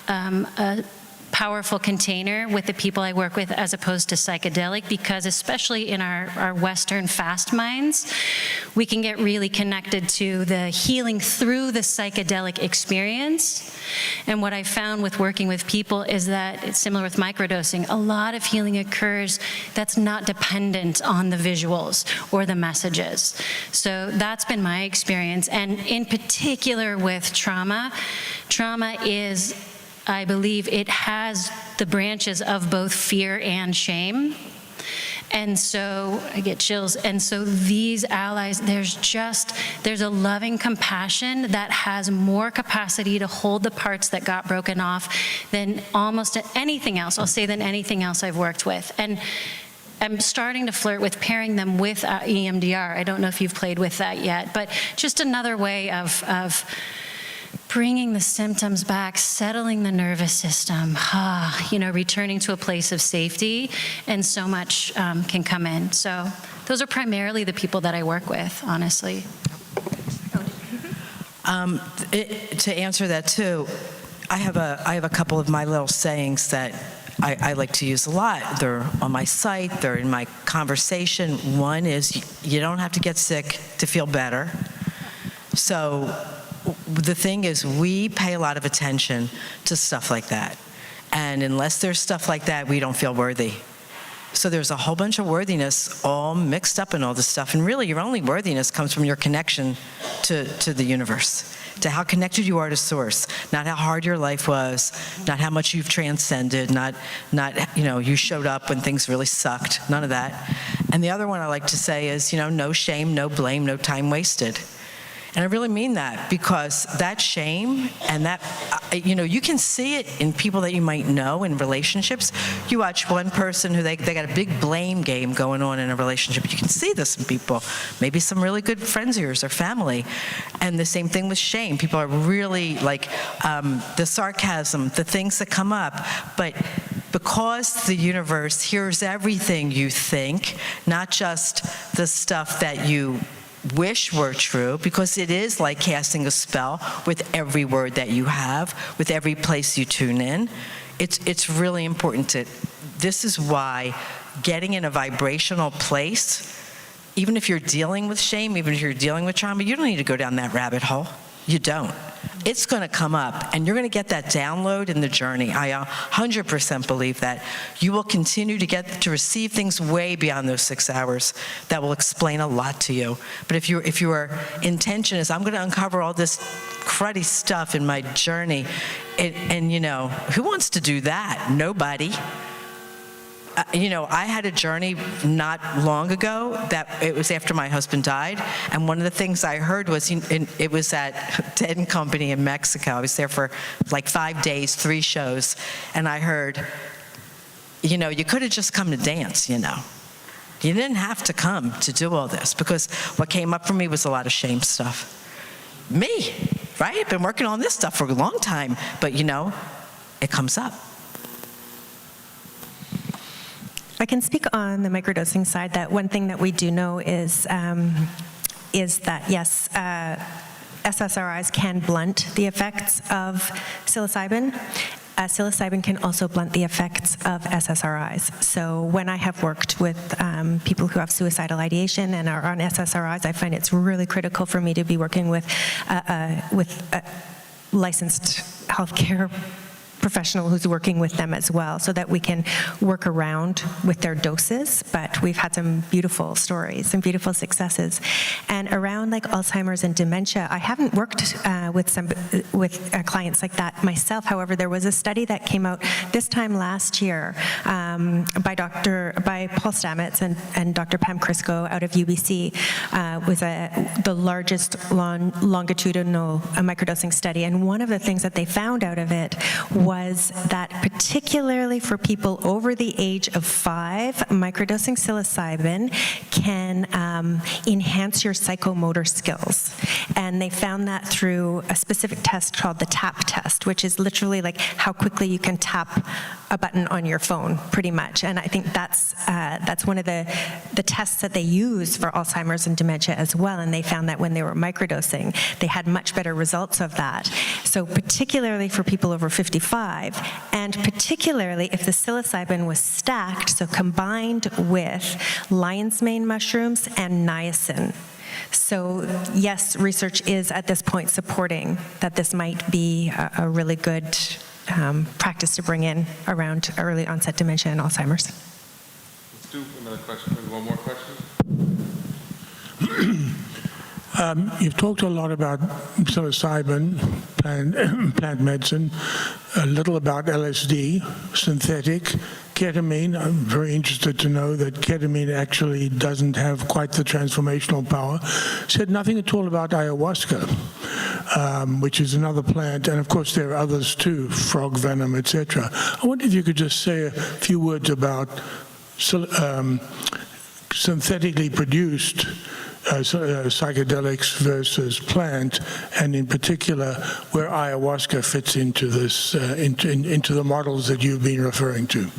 a powerful container with the people I work with as opposed to psychedelic, because especially in our Western fast minds, we can get really connected to the healing through the psychedelic experience. And what I found with working with people is that it's similar with microdosing. A lot of healing occurs that's not dependent on the visuals or the messages. So that's been my experience. And in particular with trauma is, I believe it has the branches of both fear and shame. And so I get chills. And so these allies, there's a loving compassion that has more capacity to hold the parts that got broken off than almost anything else. I'll say than anything else I've worked with. And I'm starting to flirt with pairing them with EMDR. I don't know if you've played with that yet, but just another way of bringing the symptoms back, settling the nervous system, returning to a place of safety, and so much can come in. So those are primarily the people that I work with, honestly. To answer that too, I have a couple of my little sayings that I like to use a lot. They're on my site, they're in my conversation. One is, you don't have to get sick to feel better. So the thing is, we pay a lot of attention to stuff like that. And unless there's stuff like that, we don't feel worthy. So there's a whole bunch of worthiness all mixed up in all this stuff. And really, your only worthiness comes from your connection to the universe, to how connected you are to Source, not how hard your life was, not how much you've transcended, not you showed up when things really sucked, none of that. And the other one I like to say is, no shame, no blame, no time wasted. And I really mean that, because that shame and that, you can see it in people that you might know in relationships. You watch one person who they got a big blame game going on in a relationship. You can see this in people, maybe some really good friends of yours or family. And the same thing with shame. People are really like the sarcasm, the things that come up. But because the universe hears everything you think, not just the stuff that you wish were true, because it is like casting a spell with every word that you have, with every place you tune in. It's really important this is why getting in a vibrational place, even if you're dealing with shame, even if you're dealing with trauma, you don't need to go down that rabbit hole. You don't. It's going to come up, and you're going to get that download in the journey. I 100% believe that. You will continue to receive things way beyond those 6 hours that will explain a lot to you. But if your intention is, I'm going to uncover all this cruddy stuff in my journey, and who wants to do that? Nobody. I had a journey not long ago that it was after my husband died, and one of the things I heard was it was at Ted & Company in Mexico. I was there for like 5 days, 3 shows, and I heard, you could have just come to dance, You didn't have to come to do all this, because what came up for me was a lot of shame stuff. Me, right? I've been working on this stuff for a long time, but it comes up. I can speak on the microdosing side that one thing that we do know is that, yes, SSRIs can blunt the effects of psilocybin. Psilocybin can also blunt the effects of SSRIs. So when I have worked with people who have suicidal ideation and are on SSRIs, I find it's really critical for me to be working with licensed healthcare professional who's working with them as well, so that we can work around with their doses. But we've had some beautiful stories, some beautiful successes. And around like Alzheimer's and dementia, I haven't worked with clients like that myself. However, there was a study that came out this time last year by Paul Stamets and Dr. Pam Crisco out of UBC, was the largest longitudinal microdosing study. And one of the things that they found out of it was that particularly for people over the age of 5, microdosing psilocybin can enhance your psychomotor skills. And they found that through a specific test called the TAP test, which is literally like how quickly you can tap a button on your phone, pretty much. And I think that's one of the tests that they use for Alzheimer's and dementia as well. And they found that when they were microdosing, they had much better results of that. So particularly for people over 55, and particularly if the psilocybin was stacked, so combined with lion's mane mushrooms and niacin. So yes, research is at this point supporting that this might be a really good practice to bring in around early onset dementia and Alzheimer's. Let's do another question, maybe one more question. You've talked a lot about psilocybin, plant medicine, a little about LSD, synthetic, ketamine. I'm very interested to know that ketamine actually doesn't have quite the transformational power. Said nothing at all about ayahuasca, which is another plant, and of course there are others too, frog venom, etc. I wonder if you could just say a few words about synthetically produced psychedelics versus plant, and in particular where ayahuasca fits into this, into the models that you've been referring to.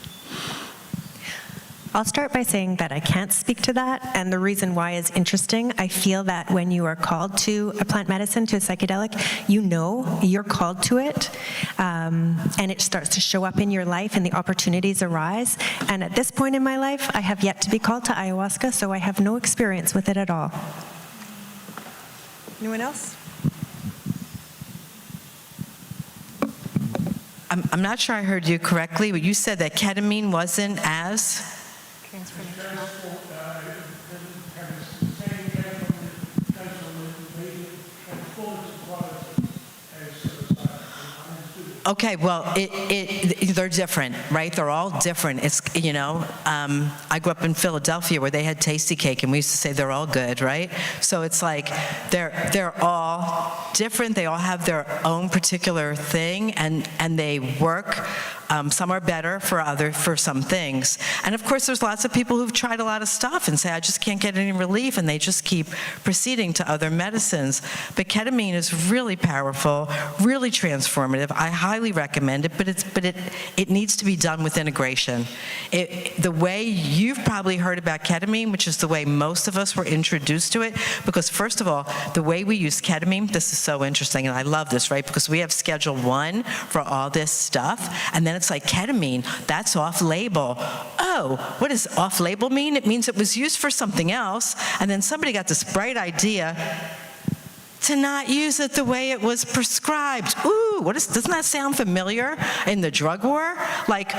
I'll start by saying that I can't speak to that, and the reason why is interesting. I feel that when you are called to a plant medicine, to a psychedelic, you know you're called to it, and it starts to show up in your life and the opportunities arise. And at this point in my life, I have yet to be called to ayahuasca, so I have no experience with it at all. Anyone else? I'm not sure I heard you correctly, but you said that ketamine wasn't as... Okay, well, they're different, right? They're all different. It's, you know, I grew up in Philadelphia where they had tasty cake, and we used to say they're all good, right? So it's like they're all different. They all have their own particular thing, and they work. Some are better for some things. And of course, there's lots of people who've tried a lot of stuff and say, I just can't get any relief, and they just keep proceeding to other medicines. But ketamine is really powerful, really transformative. I highly recommend it, but it needs to be done with integration. The way you've probably heard about ketamine, which is the way most of us were introduced to it, because first of all, the way we use ketamine, this is so interesting, and I love this, right? Because we have Schedule 1 for all this stuff, and then it's like ketamine, that's off-label. Oh, what does off-label mean? It means it was used for something else, and then somebody got this bright idea to not use it the way it was prescribed. Ooh, doesn't that sound familiar in the drug war? Like,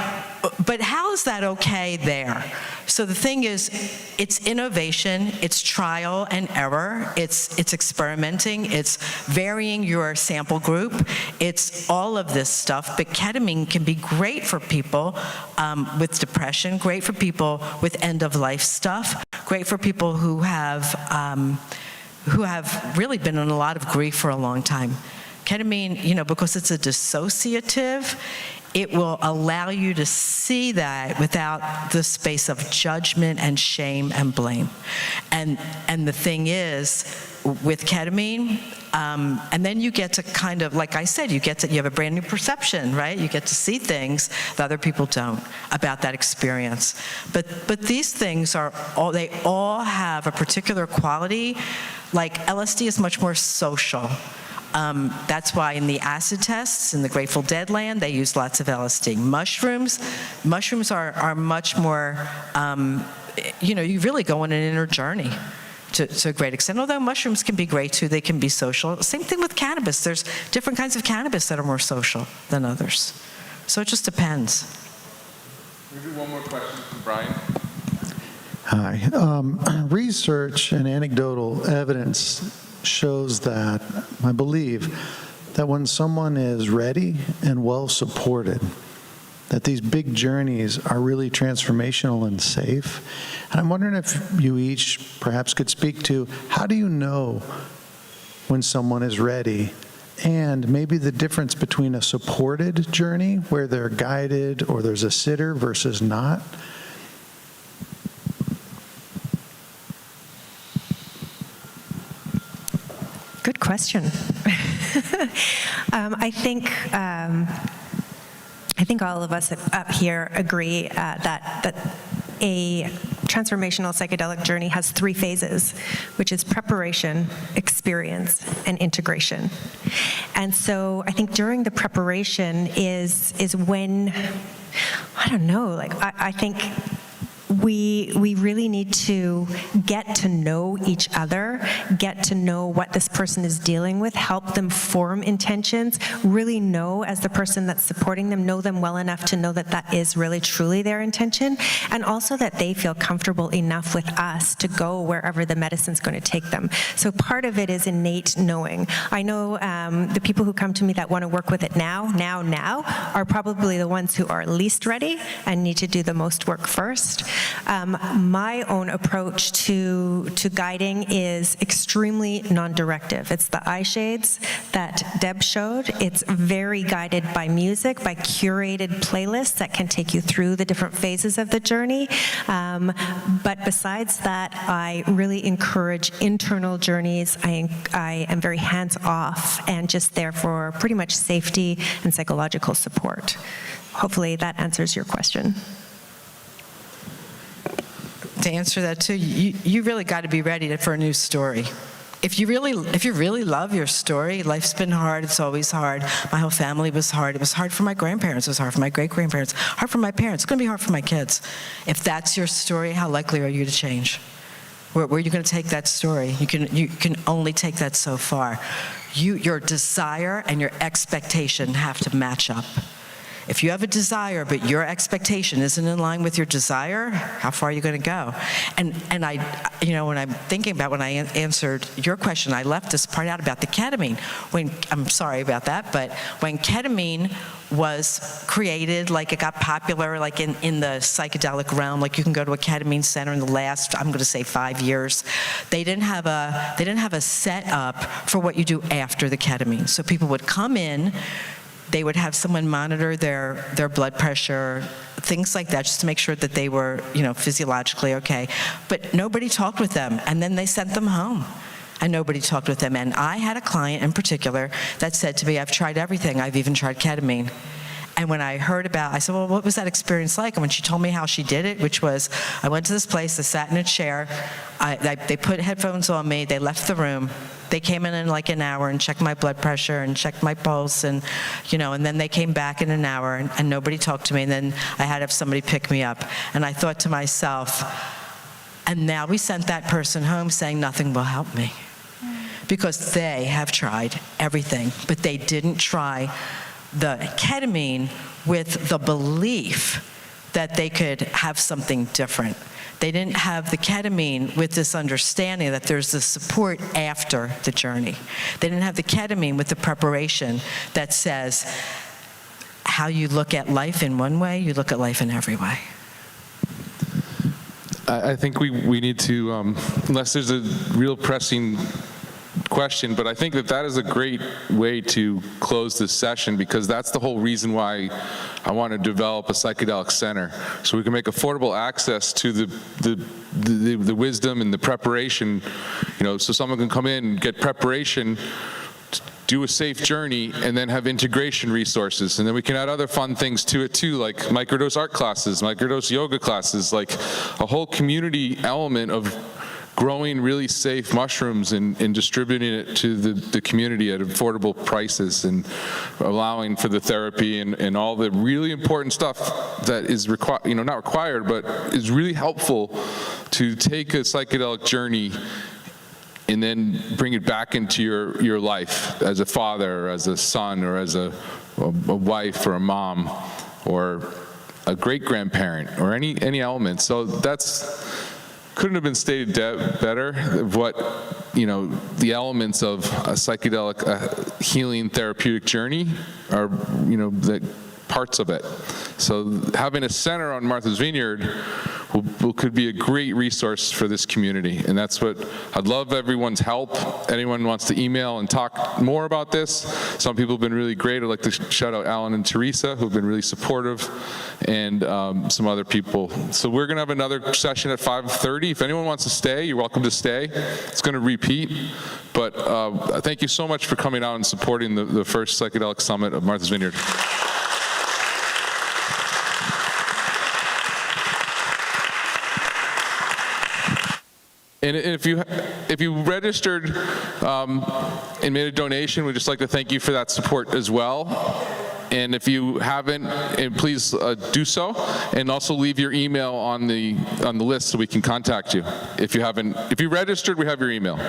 but how is that okay there? So the thing is, it's innovation, it's trial and error, it's experimenting, it's varying your sample group, it's all of this stuff. But ketamine can be great for people with depression, great for people with end-of-life stuff, great for people who have really been in a lot of grief for a long time. Ketamine, you know, because it's a dissociative, it will allow you to see that without the space of judgment and shame and blame. And the thing is, with ketamine, and then you get to kind of, like I said, you have a brand new perception, right? You get to see things that other people don't about that experience. But these things they all have a particular quality. Like LSD is much more social. That's why in the acid tests in the Grateful Dead land, they use lots of LSD. Mushrooms are much more, you really go on an inner journey to a great extent. Although mushrooms can be great too, they can be social. Same thing with cannabis. There's different kinds of cannabis that are more social than others. So it just depends. Maybe one more question from Brian. Hi. Research and anecdotal evidence shows that, I believe, that when someone is ready and well supported, that these big journeys are really transformational and safe. And I'm wondering if you each perhaps could speak to, how do you know when someone is ready, and maybe the difference between a supported journey where they're guided or there's a sitter versus not? Good question. I think all of us up here agree that a transformational psychedelic journey has 3 phases, which is preparation, experience, and integration. And so I think during the preparation is when, I don't know, like I think we really need to get to know each other, get to know what this person is dealing with, help them form intentions, really know, as the person that's supporting them, know them well enough to know that that is really truly their intention, and also that they feel comfortable enough with us to go wherever the medicine's going to take them. So part of it is innate knowing. I know the people who come to me that want to work with it now, are probably the ones who are least ready and need to do the most work first. My own approach to guiding is extremely non-directive. It's the eye shades that Deb showed. It's very guided by music, by curated playlists that can take you through the different phases of the journey. But besides that, I really encourage internal journeys. I am very hands-off and just there for pretty much safety and psychological support. Hopefully that answers your question. To answer that too, you really got to be ready for a new story. If you really love your story, life's been hard, it's always hard. My whole family was hard. It was hard for my grandparents, it was hard for my great-grandparents, hard for my parents, it's going to be hard for my kids. If that's your story, how likely are you to change? Where are you going to take that story? You can only take that so far. Your desire and your expectation have to match up. If you have a desire, but your expectation isn't in line with your desire, how far are you going to go? And I, when I'm thinking about when I answered your question, I left this part out about the ketamine. I'm sorry about that, but when ketamine was created, like it got popular, like in the psychedelic realm, like you can go to a ketamine center in the last, I'm going to say 5 years, they didn't have a setup for what you do after the ketamine. So people would come in. They would have someone monitor their blood pressure, things like that, just to make sure that they were, physiologically okay. But nobody talked with them, and then they sent them home, and nobody talked with them. And I had a client in particular that said to me, I've tried everything. I've even tried ketamine. And when I heard about, I said, well, what was that experience like? And when she told me how she did it, which was, I went to this place, I sat in a chair, they put headphones on me, they left the room, they came in like an hour and checked my blood pressure and checked my pulse, and and then they came back in an hour and nobody talked to me, and then I had to have somebody pick me up. And I thought to myself, and now we sent that person home saying nothing will help me. Because they have tried everything, but they didn't try the ketamine with the belief that they could have something different. They didn't have the ketamine with this understanding that there's the support after the journey. They didn't have the ketamine with the preparation that says how you look at life in one way, you look at life in every way. I think we need to, unless there's a real pressing question, but I think that is a great way to close this session, because that's the whole reason why I want to develop a psychedelic center, so we can make affordable access to the wisdom and the preparation, so someone can come in and get preparation, do a safe journey, and then have integration resources. And then we can add other fun things to it too, like microdose art classes, microdose yoga classes, like a whole community element of growing really safe mushrooms and distributing it to the community at affordable prices, and allowing for the therapy and all the really important stuff that is required, not required, but is really helpful to take a psychedelic journey and then bring it back into your life as a father, or as a son, or as a wife, or a mom, or a great-grandparent, or any element. So that's couldn't have been stated better, of what, the elements of a psychedelic healing therapeutic journey are, the parts of it. So having a center on Martha's Vineyard could be a great resource for this community, and that's what I'd love everyone's help. Anyone wants to email and talk more about this. Some people have been really great. I'd like to shout out Alan and Teresa, who've been really supportive, and some other people. So we're gonna have another session at 5:30. If anyone wants to stay, you're welcome to stay. It's gonna repeat, but thank you so much for coming out and supporting the first Psychedelic Summit of Martha's Vineyard. And if you registered and made a donation, we'd just like to thank you for that support as well. And if you haven't, please do so, and also leave your email on the list so we can contact you. If you registered, we have your email.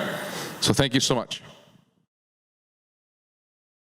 So thank you so much.